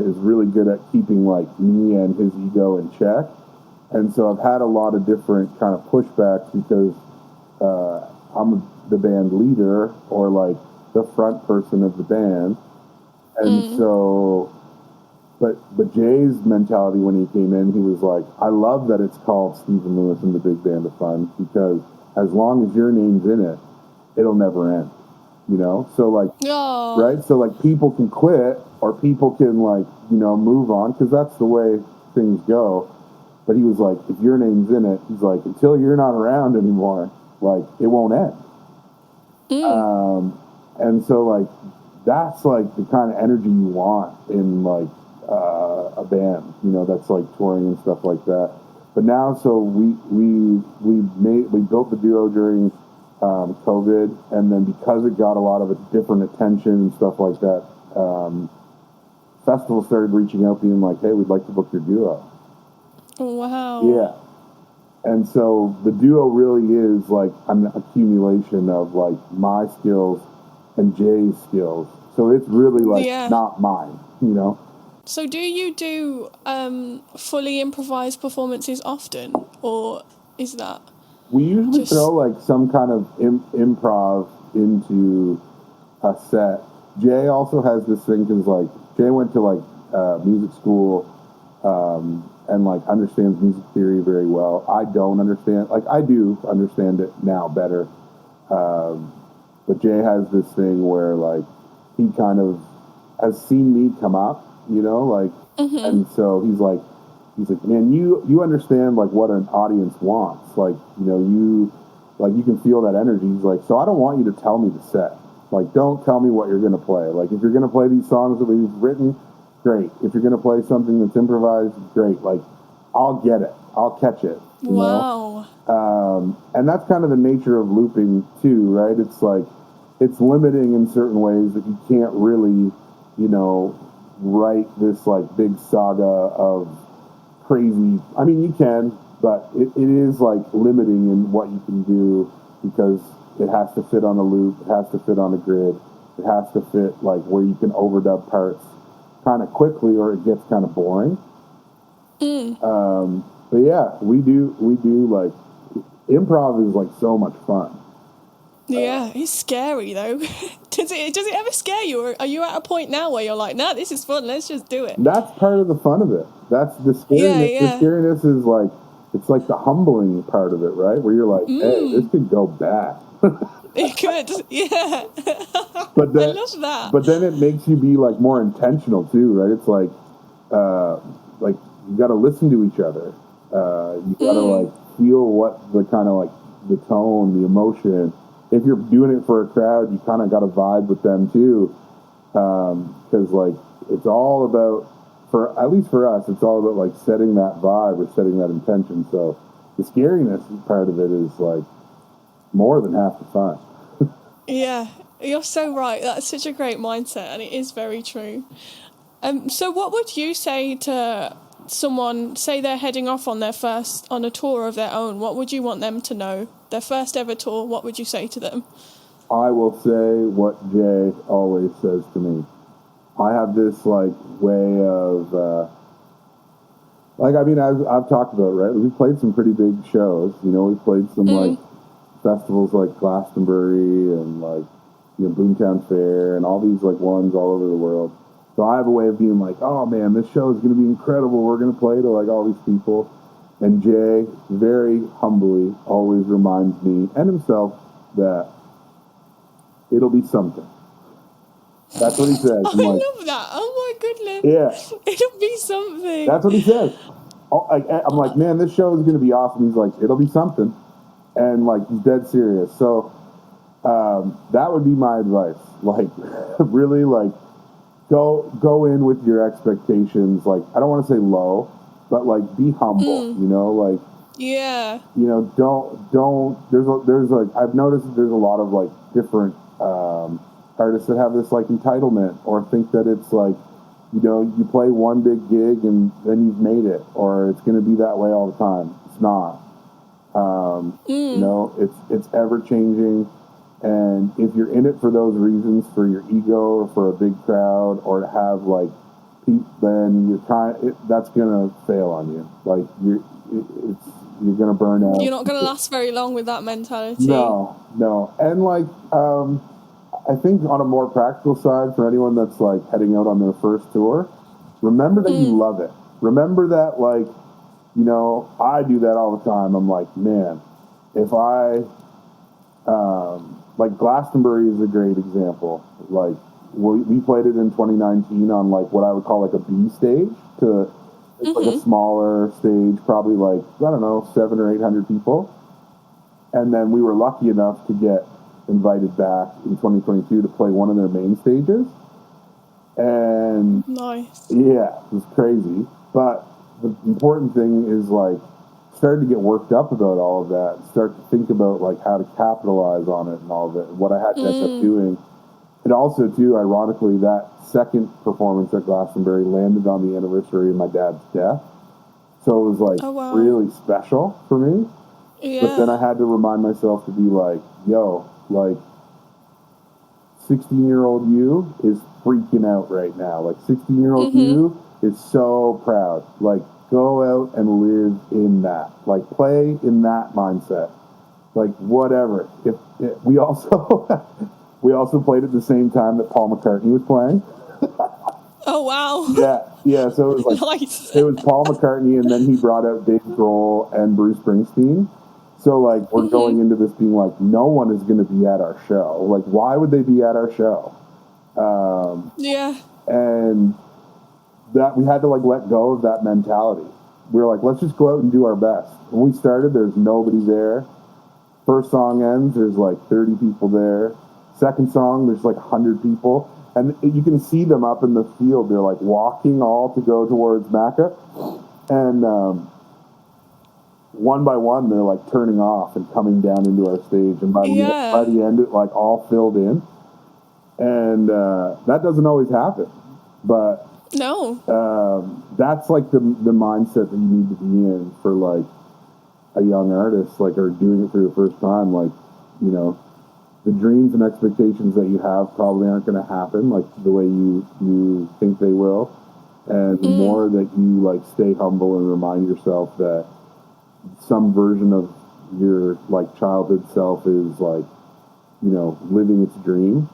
is really good at keeping like me and his ego in check. And so I've had a lot of different kind of pushbacks, because I'm the band leader, or like the front person of the band. And so, but Jay's mentality when he came in, he was like, I love that it's called Stephen Lewis and the Big Band of Fun, because as long as your name's in it, it'll never end, you know? So like, right? So like people can quit, or people can like, you know, move on, because that's the way things go. But he was like, if your name's in it, he's like, until you're not around anymore, like it won't end. And so like, that's like the kind of energy you want in like a band, you know, that's like touring and stuff like that. But now, so we built the duo during COVID, and then because it got a lot of different attention and stuff like that, festivals started reaching out, being like, hey, we'd like to book your duo. Wow. Yeah. And so the duo really is like an accumulation of like my skills and Jay's skills. So it's really like not mine, you know? So do you do fully improvised performances often, or is that? We usually throw like some kind of improv into a set. Jay also has this thing, because like Jay went to like music school and like understands music theory very well. I don't understand, like I do understand it now better. But Jay has this thing where like he kind of has seen me come up, you know, like, and so he's like, man, you understand like what an audience wants. Like, you know, you can feel that energy. He's like, so I don't want you to tell me the set. Like, don't tell me what you're going to play. Like, if you're going to play these songs that we've written, great. If you're going to play something that's improvised, great. Like, I'll get it. I'll catch it. You know? And that's kind of the nature of looping too, right? It's like, it's limiting in certain ways that you can't really, you know, write this like big saga of crazy. I mean, you can, but it is like limiting in what you can do, because it has to fit on a loop, it has to fit on a grid, it has to fit like where you can overdub parts kind of quickly, or it gets kind of boring. But yeah, we do like, improv is like so much fun. Yeah, it's scary though. Does it ever scare you, or are you at a point now where you're like, nah, this is fun, let's just do it? That's part of the fun of it. That's the scariness. The scariness is like, it's like the humbling part of it, right? Where you're like, hey, this could go bad. It could, yeah. But then, I love that. But then it makes you be like more intentional too, right? It's like you got to listen to each other. You got to like feel what the kind of like the tone, the emotion. If you're doing it for a crowd, you kind of got to vibe with them too, because like it's all about, for at least for us, it's all about like setting that vibe or setting that intention. So the scariness part of it is like more than half the fun. Yeah, you're so right. That's such a great mindset, and it is very true. So what would you say to someone, say they're heading off on a tour of their own? What would you want them to know? Their first ever tour, what would you say to them? I will say what Jay always says to me. I have this like way of, I've talked about, right? We've played some pretty big shows. You know, we've played some like festivals like Glastuboury and like, you know, Boomtown Fair and all these like ones all over the world. So I have a way of being like, oh man, this show is going to be incredible. We're going to play to like all these people. And Jay very humbly always reminds me and himself that it'll be something. That's what he says. I love that. Oh my goodness. Yeah. It'll be something. That's what he says. I'm like, man, this show is going to be awesome. He's like, it'll be something. And like, he's dead serious. So that would be my advice. Like, really, like, go in with your expectations. Like, I don't want to say low, but like, be humble. You know, like, yeah. You know, don't. There's like, I've noticed that there's a lot of like different artists that have this like entitlement or think that it's like, you know, you play one big gig and then you've made it, or it's going to be that way all the time. It's not. You know, it's ever changing, and if you're in it for those reasons, for your ego or for a big crowd or to have like then that's gonna fail on you. Like you're gonna burn out. You're not gonna last very long with that mentality. No, and like I think on a more practical side, for anyone that's like heading out on their first tour, remember that you love it. Remember that, like, you know, I do that all the time. I'm like, man, if I, like Glastonbury is a great example. Like, we played it in 2019 on like what I would call like a B stage it's like a smaller stage, probably like, I don't know, 700 or 800 people. And then we were lucky enough to get invited back in 2022 to play one of their main stages. And nice. Yeah, it was crazy. But the important thing is like started to get worked up about all of that, start to think about like how to capitalize on it and all of it, and what I had to end up doing. And also too, ironically, that second performance at Glastonbury landed on the anniversary of my dad's death. So it was like really special for me. Yeah. But then I had to remind myself to be like, yo, like 16-year-old you is freaking out right now. Like 16-year-old you is so proud. Like go out and live in that. Like play in that mindset. Like whatever. We also played at the same time that Paul McCartney was playing. Oh wow. Yeah. So it was like nice. It was Paul McCartney, and then he brought out Dave Grohl and Bruce Springsteen. So like we're going into this being like, no one is going to be at our show. Like why would they be at our show? And that we had to like let go of that mentality. We were like, let's just go out and do our best. When we started, there's nobody there. First song ends, there's like 30 people there. Second song, there's like 100 people. And you can see them up in the field. They're like walking all to go towards Macca. And one by one, they're like turning off and coming down into our stage. And by the end, it like all filled in. And that doesn't always happen. But that's like the mindset that you need to be in for like a young artist, like, or doing it for the first time. Like, you know, the dreams and expectations that you have probably aren't going to happen like the way you think they will. And the more that you like stay humble and remind yourself that some version of your like childhood self is like, you know, living its dream,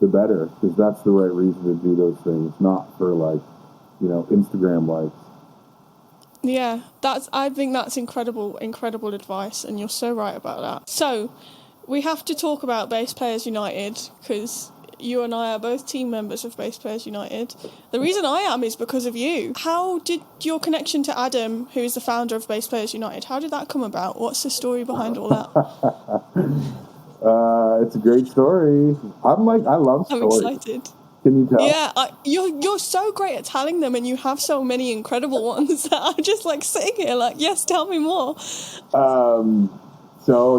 the better, because that's the right reason to do those things, not for like, you know, Instagram likes. Yeah, I think that's incredible advice, and you're so right about that. So we have to talk about Bass Players United, because you and I are both team members of Bass Players United. The reason I am is because of you. How did your connection to Adam, who is the founder of Bass Players United, how did that come about? What's the story behind all that? It's a great story. I love stories. I'm excited. Can you tell? Yeah, you're so great at telling them, and you have so many incredible ones that I'm just like sitting here like, yes, tell me more. So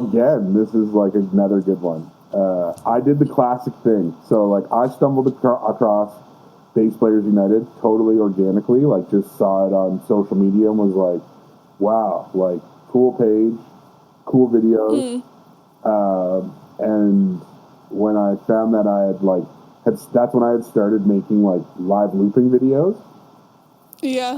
again, this is like another good one. I did the classic thing. So like I stumbled across Bass Players United totally organically, like just saw it on social media and was like, wow, like cool page, cool videos. And when I found that that's when I had started making like live looping videos. Yeah.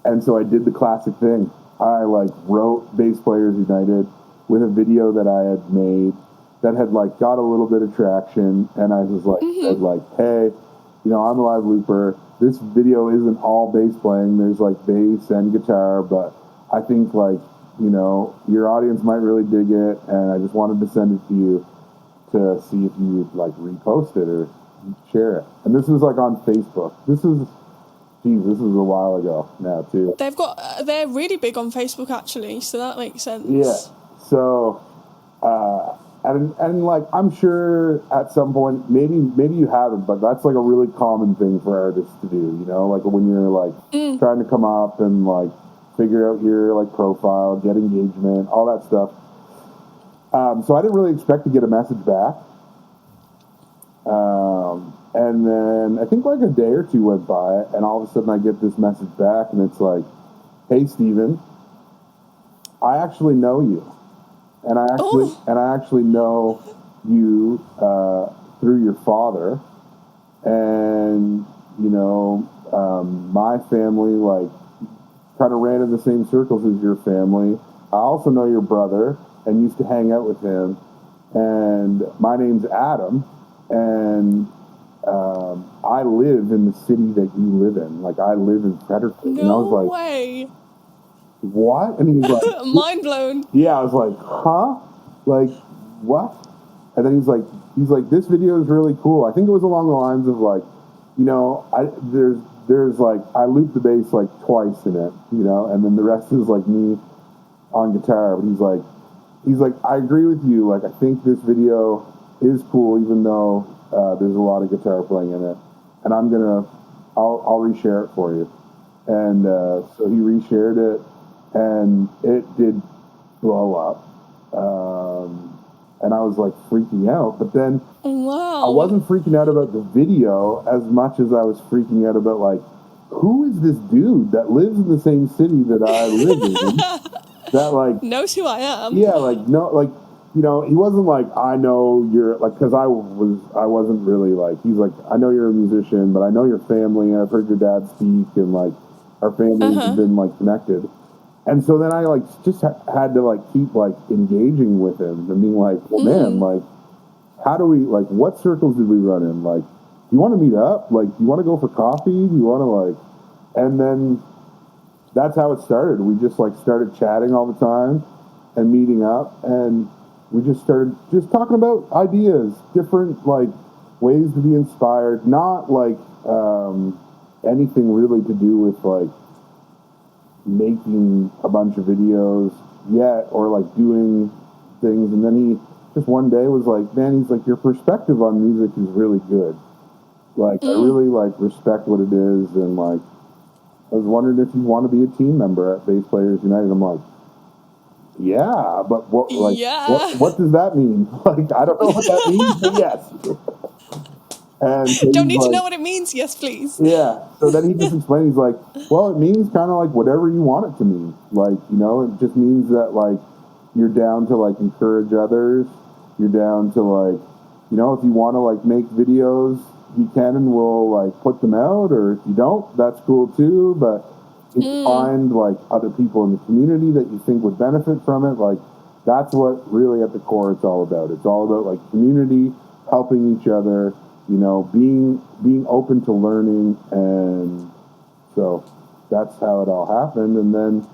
And so I did the classic thing. I like wrote Bass Players United with a video that I had made that had like got a little bit of traction, and I was like, said like, hey, you know, I'm a live looper. This video isn't all bass playing. There's like bass and guitar, but I think like, you know, your audience might really dig it, and I just wanted to send it to you to see if you'd like repost it or share it. And this was like on Facebook. This is a while ago now too. They're really big on Facebook actually, so that makes sense. Yeah. So, and like, I'm sure at some point, maybe you haven't, but that's like a really common thing for artists to do, you know, like when you're like trying to come up and like figure out your like profile, get engagement, all that stuff. So I didn't really expect to get a message back. And then I think like a day or two went by, and all of a sudden I get this message back, and it's like, hey, Steven, I actually know you. And I actually know you through your father. And, you know, my family, like, kind of ran in the same circles as your family. I also know your brother and used to hang out with him. And my name's Adam. And I live in the city that you live in. Like, I live in Fredericton. No and I was like, way. What? And he was like, mind blown. Yeah, I was like, huh? Like, what? And then he's like, this video is really cool. I think it was along the lines of like, you know, there's like, I loop the bass like twice in it, you know, and then the rest is like me on guitar. But he's like, I agree with you. Like, I think this video is cool, even though there's a lot of guitar playing in it. And I'll reshare it for you. And so he reshared it, and it did blow up. And I was like freaking out. But then I wasn't freaking out about the video as much as I was freaking out about like, who is this dude that lives in the same city that I live in that like knows who I am? Yeah, like no, like, you know, he wasn't like, I know you're like, because I wasn't really like, he's like, I know you're a musician, but I know your family. I've heard your dad speak, and like our families have been like connected. And so then I like just had to like keep like engaging with him and being like, well, man, like, how do we, like, what circles did we run in? Like, do you want to meet up? Like, do you want to go for coffee? Do you want to like, and then that's how it started. We just like started chatting all the time and meeting up, and we just started just talking about ideas, different like ways to be inspired, not like anything really to do with like making a bunch of videos yet or like doing things. And then he just one day was like, man, he's like, your perspective on music is really good. Like, I really like respect what it is. And like, I was wondering if you want to be a team member at Bass Players United. I'm like, yeah, but what, like, what does that mean? Like, I don't know what that means, but yes. And so don't need to know what it means. Yes, please. Yeah. So then he just explained, he's like, well, it means kind of like whatever you want it to mean. Like, you know, it just means that like you're down to like encourage others. You're down to like, you know, if you want to like make videos, you can, and we'll like put them out. Or if you don't, that's cool too. But if you find like other people in the community that you think would benefit from it, like that's what really at the core it's all about. It's all about like community, helping each other, you know, being open to learning. And so that's how it all happened. And then,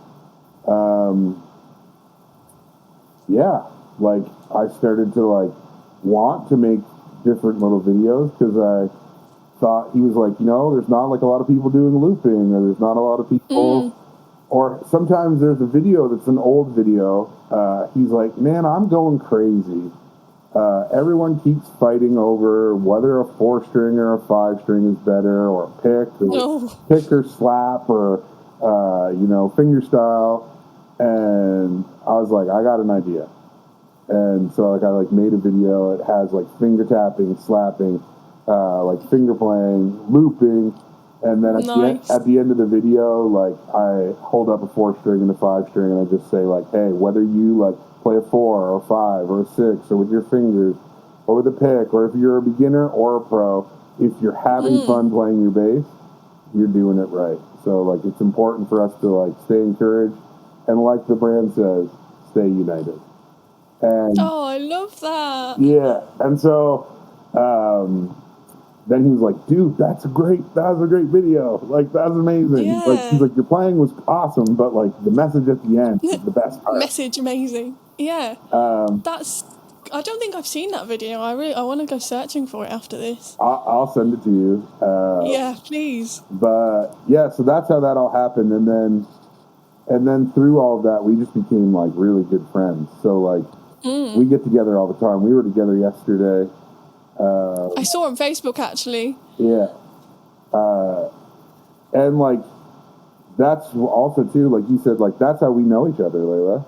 like, I started to, like, want to make different little videos because I thought, he was like, there's not, like, a lot of people doing looping, or there's not a lot of people, or sometimes there's a video that's an old video. He's like, man, I'm going crazy. Everyone keeps fighting over whether a 4-string or a 5-string is better, or pick or slap, or finger style. And I was like, I got an idea. And so, like, I, like, made a video. It has, like, finger tapping, slapping, like, finger playing, looping. And then at the end of the video, like, I hold up a 4-string and a 5-string, and I just say, like, hey, whether you, like, play a 4 or a 5 or a 6, or with your fingers, or with a pick, or if you're a beginner or a pro, if you're having fun playing your bass, you're doing it right. So, like, it's important for us to, like, stay encouraged, and, like the brand says, stay united. And I love that. Yeah, and so then he was like, dude, that was a great video. Like, that was amazing. Yeah. Like, he's like, your playing was awesome, but, like, the message at the end is the best part. Message amazing. Yeah. I don't think I've seen that video. I want to go searching for it after this. I'll send it to you. Yeah, please. But yeah, so that's how that all happened, and then through all of that, we just became, like, really good friends. So, like, we get together all the time. We were together yesterday. I saw on Facebook, actually. Yeah. And, like, that's also, too, like you said, like, that's how we know each other, Leyla.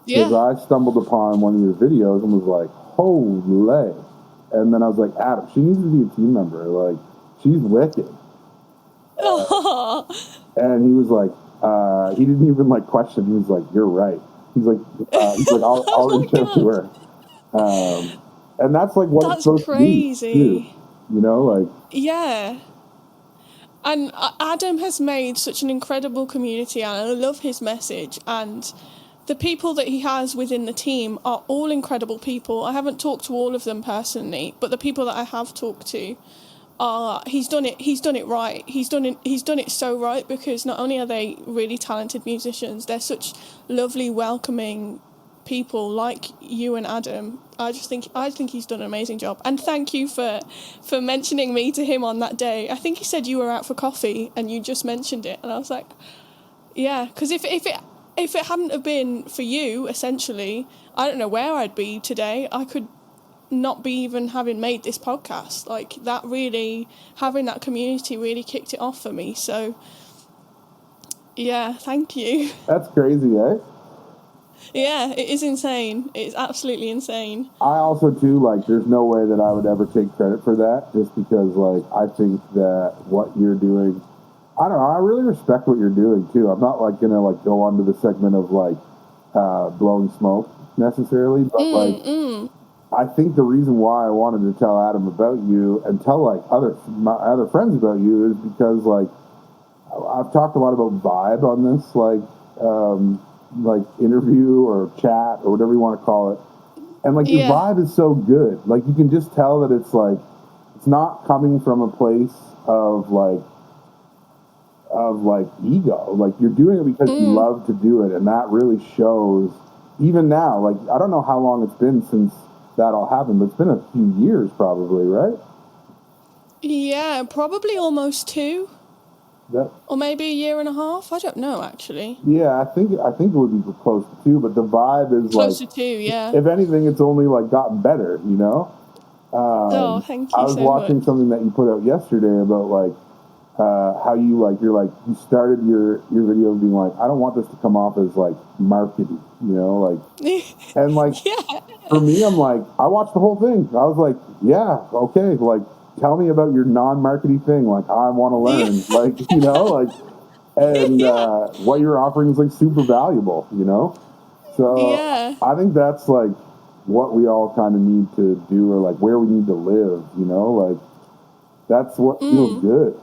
Because I stumbled upon one of your videos and was like, holy. And then I was like, Adam, she needs to be a team member. Like, she's wicked. And he was like, he didn't even, like, question. He was like, you're right. He's like, I'll reach out to her. And that's, like, what it's supposed crazy. To be, too. Like. Yeah. And Adam has made such an incredible community, and I love his message. And the people that he has within the team are all incredible people. I haven't talked to all of them personally, but the people that I have talked to, he's done it right. He's done it so right, because not only are they really talented musicians, they're such lovely, welcoming people like you and Adam. I think he's done an amazing job. And thank you for mentioning me to him on that day. I think he said you were out for coffee and you just mentioned it, and I was like, yeah, because if it hadn't have been for you, essentially, I don't know where I'd be today. I could not be even having made this podcast. Like, that really, having that community really kicked it off for me. So, yeah, thank you. That's crazy, eh? Yeah, it is insane. It's absolutely insane. I also, too, like, there's no way that I would ever take credit for that, just because, like, I think that what you're doing, I don't know, I really respect what you're doing, too. I'm not, like, going to, like, go on to the segment of, like, blowing smoke, necessarily, but, I think the reason why I wanted to tell Adam about you and tell, like, my other friends about you is because, like, I've talked a lot about vibe on this, like interview or chat or whatever you want to call it. And, like, your vibe is so good. Like, you can just tell that it's, like, it's not coming from a place of ego. Like, you're doing it because you love to do it, and that really shows even now. Like, I don't know how long it's been since that all happened, but it's been a few years probably, right? Yeah, probably almost 2. Or maybe a year and a half. I don't know, actually. Yeah, I think it would be close to 2, but the vibe is close to 2. Yeah. If anything, it's only, like, gotten better. Thank you. I was watching something that you put out yesterday about, like, how you, like, you started your video being like, I don't want this to come off as, like, marketing, like, and, like, for me, I'm like, I watched the whole thing. I was like, yeah, okay, like, tell me about your non-marketing thing. Like, I want to learn, like, and what you're offering is, like, super valuable, So I think that's, like, what we all kind of need to do, or, like, where we need to live, like, that's what feels good.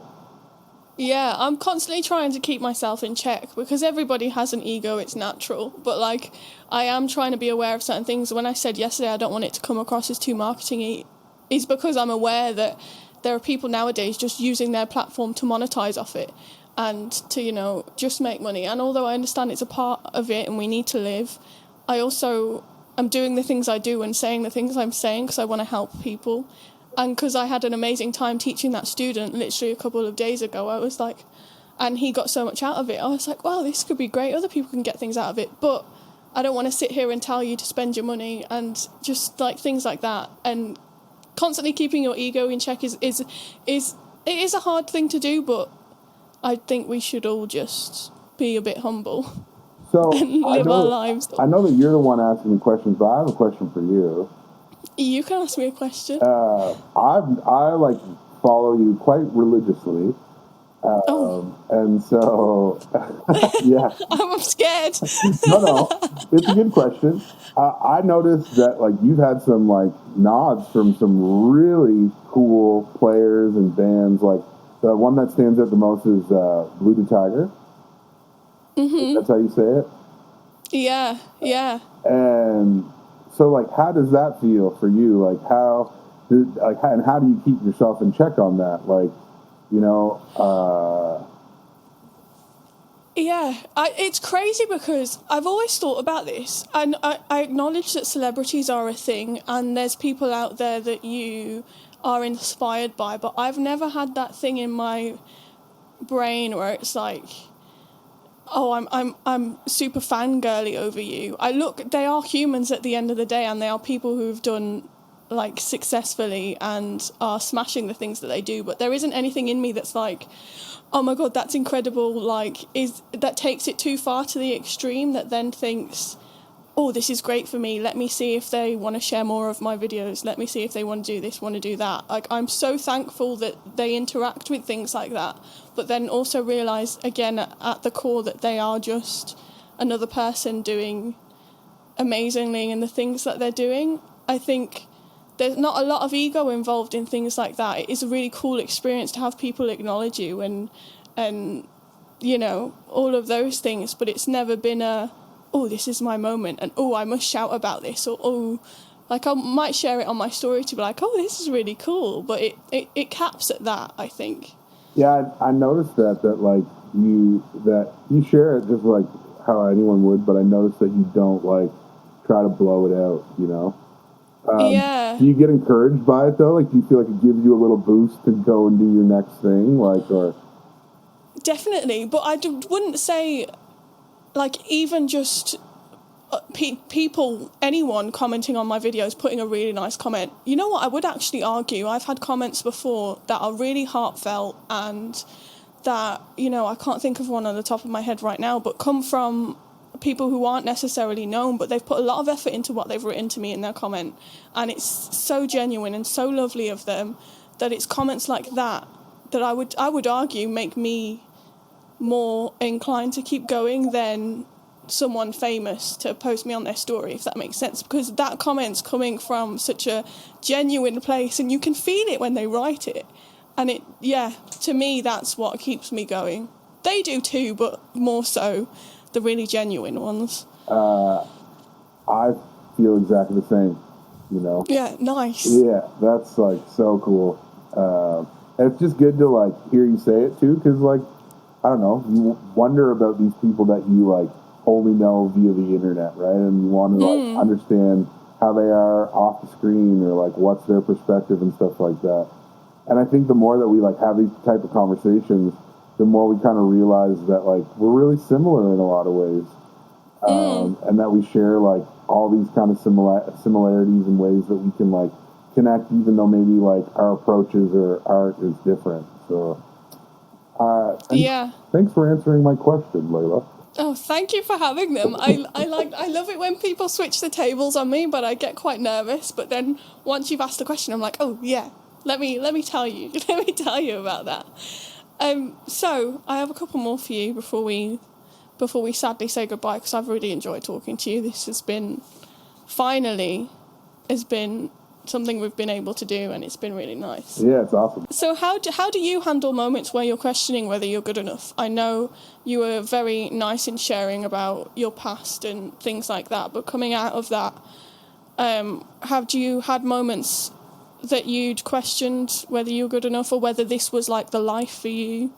Yeah, I'm constantly trying to keep myself in check, because everybody has an ego, it's natural. But, like, I am trying to be aware of certain things. When I said yesterday I don't want it to come across as too marketing-y, it's because I'm aware that there are people nowadays just using their platform to monetize off it and to, just make money. And although I understand it's a part of it and we need to live, I also am doing the things I do and saying the things I'm saying because I want to help people. And because I had an amazing time teaching that student literally a couple of days ago, I was like, and he got so much out of it. I was like, wow, this could be great. Other people can get things out of it. But I don't want to sit here and tell you to spend your money and just like things like that. And constantly keeping your ego in check is a hard thing to do, but I think we should all just be a bit humble. So and live our lives. I know that you're the one asking the questions, but I have a question for you. You can ask me a question. I like follow you quite religiously. And so, yeah. I'm scared. No, it's a good question. I noticed that like you've had some like nods from some really cool players and bands. Like the one that stands out the most is Blue the Tiger. Mm-hmm. That's how you say it? Yeah. And so like, how does that feel for you? Like how do you keep yourself in check on that? Like, you know, it's crazy because I've always thought about this, and I acknowledge that celebrities are a thing and there's people out there that you are inspired by, but I've never had that thing in my brain where it's like, oh, I'm super fangirly over you. They are humans at the end of the day, and they are people who've done like successfully and are smashing the things that they do, but there isn't anything in me that's like, oh my god, that's incredible, like that takes it too far to the extreme, that then thinks, oh, this is great for me, let me see if they want to share more of my videos, let me see if they want to do this, want to do that. Like, I'm so thankful that they interact with things like that, but then also realise again at the core that they are just another person doing amazingly in the things that they're doing. I think there's not a lot of ego involved in things like that. It is a really cool experience to have people acknowledge you and you know, all of those things, but it's never been oh, this is my moment, and oh, I must shout about this, or oh, like I might share it on my story to be like, oh, this is really cool, but it caps at that, I think. Yeah, I noticed that like you share it just like how anyone would, but I noticed that you don't like try to blow it out, you know? Yeah. Do you get encouraged by it though? Like, do you feel like it gives you a little boost to go and do your next thing? Like, or definitely, but I wouldn't say, like, even just people, anyone commenting on my videos, putting a really nice comment. You know what? I would actually argue I've had comments before that are really heartfelt and that, you know, I can't think of one on the top of my head right now, but come from people who aren't necessarily known, but they've put a lot of effort into what they've written to me in their comment, and it's so genuine and so lovely of them that it's comments like that I would argue make me more inclined to keep going than someone famous to post me on their story, if that makes sense, because that comment's coming from such a genuine place and you can feel it when they write it, and to me that's what keeps me going. They do too, but more so the really genuine ones. I feel exactly the same, you know? Yeah, nice. Yeah, that's like so cool. And it's just good to like hear you say it too, because like, I don't know, you wonder about these people that you like only know via the internet, right? And you want to like understand how they are off the screen, or like what's their perspective and stuff like that. And I think the more that we like have these type of conversations, the more we kind of realize that like we're really similar in a lot of ways, and that we share like all these kind of similarities and ways that we can like connect, even though maybe like our approaches or art is different. So, thanks for answering my question, Leyla. Oh, thank you for having them. I love it when people switch the tables on me, but I get quite nervous. But then once you've asked the question, I'm like, oh yeah, let me tell you, let me tell you about that. So I have a couple more for you before we sadly say goodbye, because I've really enjoyed talking to you. This has been something we've been able to do, and it's been really nice. Yeah, it's awesome. So how do you handle moments where you're questioning whether you're good enough? I know you were very nice in sharing about your past and things like that, but coming out of that, have you had moments that you'd questioned whether you're good enough, or whether this was like the life for you?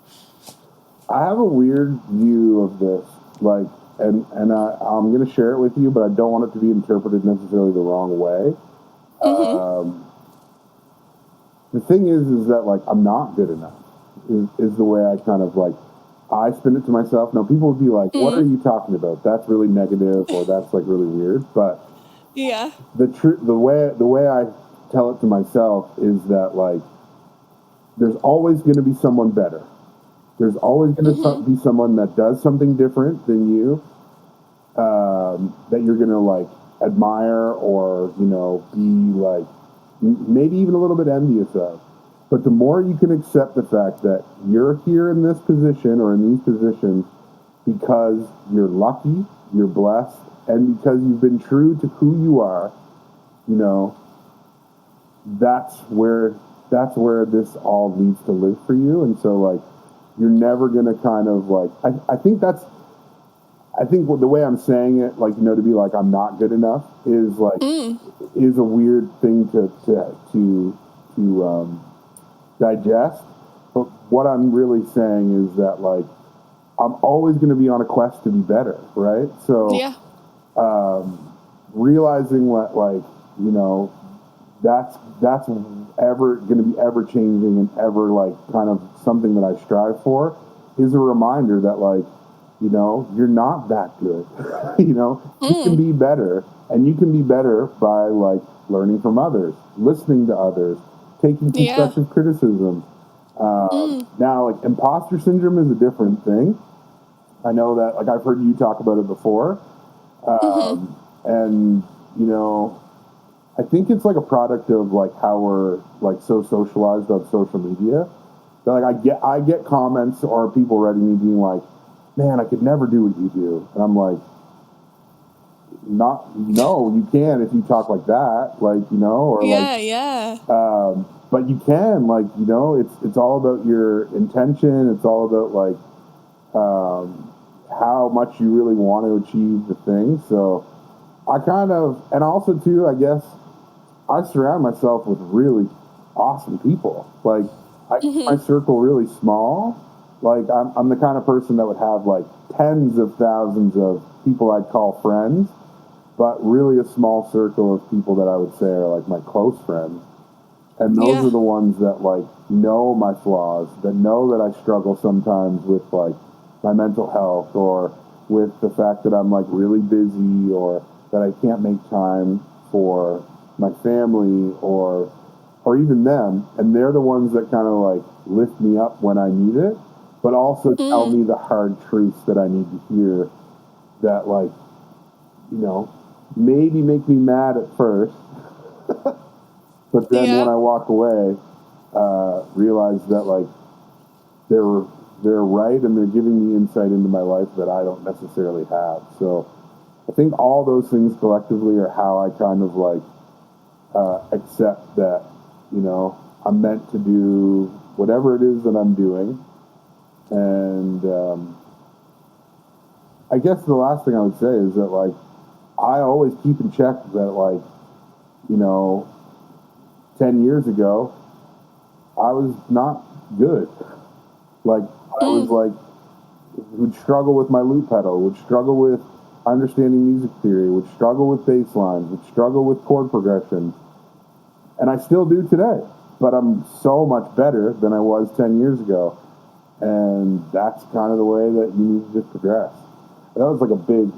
I have a weird view of this. Like, I'm going to share it with you, but I don't want it to be interpreted necessarily the wrong way. The thing is that, like, I'm not good enough is the way I kind of, like, I spin it to myself. Now, people would be like, what are you talking about? That's really negative, or that's, like, really weird. But yeah, the way I tell it to myself is that, like, there's always going to be someone better. There's always going to be someone that does something different than you, that you're going to, like, admire or, you know, be, like, maybe even a little bit envious of. But the more you can accept the fact that you're here in this position or in these positions because you're lucky, you're blessed, and because you've been true to who you are, you know, that's where this all needs to live for you. And so, like, you're never going to kind of, like, I think the way I'm saying it, like, you know, to be like, I'm not good enough is, like, is a weird thing to digest. But what I'm really saying is that, like, I'm always going to be on a quest to be better, right? So, yeah, realizing what, like, you know, that's ever going to be ever changing and ever, like, kind of something that I strive for is a reminder that, like, you know, you're not that good. You know, you can be better, and you can be better by, like, learning from others, listening to others, taking constructive criticism. Now, like, imposter syndrome is a different thing. I know that, like, I've heard you talk about it before. And, you know, I think it's, like, a product of, like, how we're, like, so socialized on social media. That, like, I get comments or people writing me being like, man, I could never do what you do. And I'm like, no, you can if you talk like that, like, you know, or but you can, like, you know, it's all about your intention. It's all about, like, how much you really want to achieve the thing. So I kind of, and also too, I guess I surround myself with really awesome people. Like, I keep my circle really small. Like, I'm the kind of person that would have, like, tens of thousands of people I'd call friends, but really a small circle of people that I would say are, like, my close friends. And those are the ones that, like, know my flaws, that know that I struggle sometimes with, like, my mental health, or with the fact that I'm, like, really busy, or that I can't make time for my family or even them. And they're the ones that kind of, like, lift me up when I need it, but also tell me the hard truths that I need to hear, that, like, you know, maybe make me mad at first, but then when I walk away, realize that, like, they're right, and they're giving me insight into my life that I don't necessarily have. So I think all those things collectively are how I kind of, like, accept that, you know, I'm meant to do whatever it is that I'm doing. And I guess the last thing I would say is that, like, I always keep in check that, like, you know, 10 years ago, I was not good. Like, I was, like, would struggle with my loop pedal, would struggle with understanding music theory, would struggle with bass lines, would struggle with chord progression. And I still do today. But I'm so much better than I was 10 years ago. And that's kind of the way that you need to just progress. That was, like, a big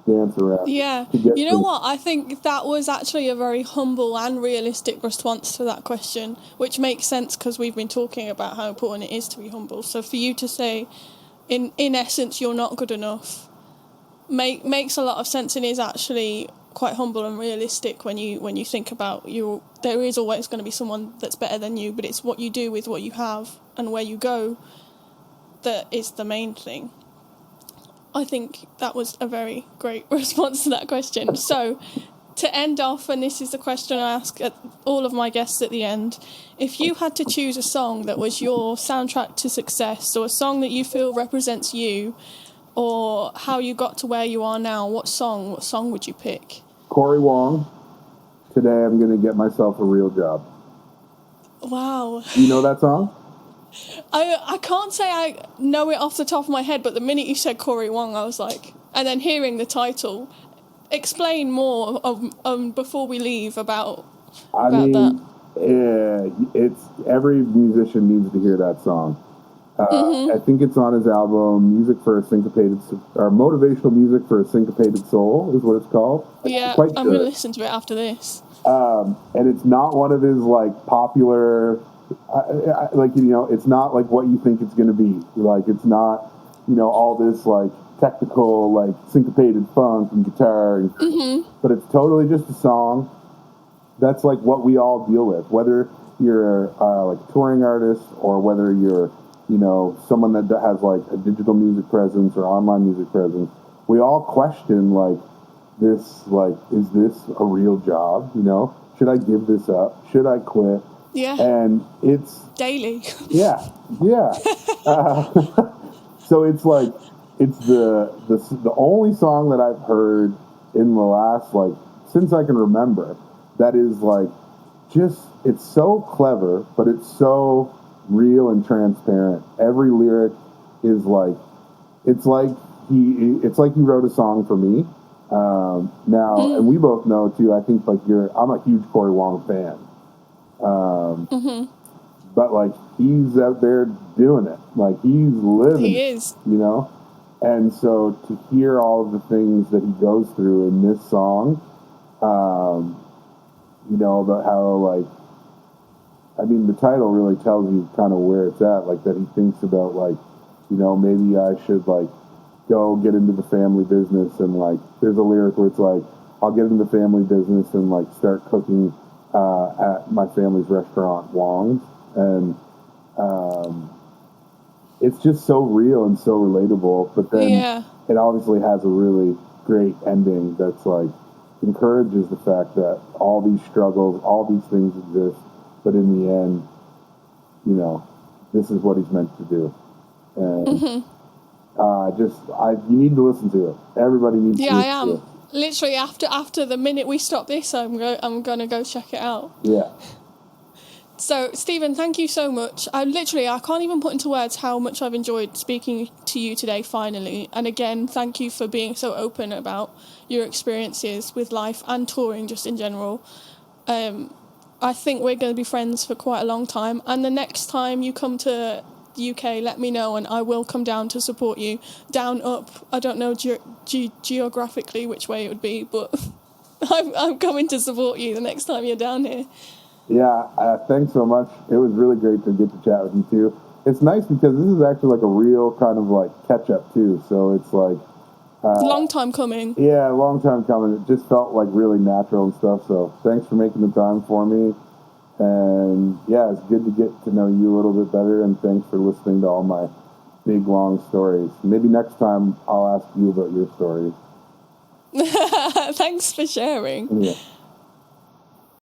dance around. Yeah. You know what? I think that was actually a very humble and realistic response to that question, which makes sense because we've been talking about how important it is to be humble. So for you to say, in essence, you're not good enough, makes a lot of sense, and is actually quite humble and realistic when you think about there is always going to be someone that's better than you, but it's what you do with what you have and where you go that is the main thing. I think that was a very great response to that question. So, to end off, and this is the question I ask all of my guests at the end, if you had to choose a song that was your soundtrack to success, or a song that you feel represents you, or how you got to where you are now, what song would you pick? Corey Wong, Today I'm Gonna Get Myself a Real Job. Wow. You know that song? I can't say I know it off the top of my head, but the minute you said Corey Wong, I was like, and then hearing the title. Explain more before we leave about that. It's every musician needs to hear that song. I think it's on his album Motivational Music for a Syncopated Soul is what it's called. Yeah, I'm going to listen to it after this. And it's not one of his like popular, it's not like what you think it's going to be. Like it's not, all this like technical like syncopated funk and guitar, but it's totally just a song that's like what we all deal with, whether you're like a touring artist or whether you're someone that has like a digital music presence or online music presence. We all question like this, like, is this a real job? Should I give this up? Should I quit? Yeah. And it's daily. Yeah. So it's like, it's the only song that I've heard in the last, like, since I can remember, that is like, just, it's so clever, but it's so real and transparent. Every lyric is like, it's like he wrote a song for me. And we both know too, I think like I'm a huge Corey Wong fan. But like he's out there doing it. Like he's living. He is. And so to hear all of the things that he goes through in this song, about how like, I mean, the title really tells you kind of where it's at, like that he thinks about like, maybe I should like go get into the family business, and like there's a lyric where it's like, I'll get into the family business and like start cooking at my family's restaurant, Wong's. And it's just so real and so relatable, but then it obviously has a really great ending that's like encourages the fact that all these struggles, all these things exist, but in the end, this is what he's meant to do. And you need to listen to it. Everybody needs to listen to it. Yeah, I am. Literally, after the minute we stop this, I'm going to go check it out. Yeah. So, Stephen, thank you so much. I can't even put into words how much I've enjoyed speaking to you today, finally. And again, thank you for being so open about your experiences with life and touring just in general. I think we're going to be friends for quite a long time. And the next time you come to the UK, let me know and I will come down to support you. Down, up, I don't know geographically which way it would be, but I'm coming to support you the next time you're down here. Yeah, thanks so much. It was really great to get to chat with you too. It's nice because this is actually like a real kind of like catch up too. So it's like long time coming. Yeah, long time coming. It just felt like really natural and stuff. So thanks for making the time for me. And yeah, it's good to get to know you a little bit better. And thanks for listening to all my big long stories. Maybe next time I'll ask you about your stories. Thanks for sharing. Yeah.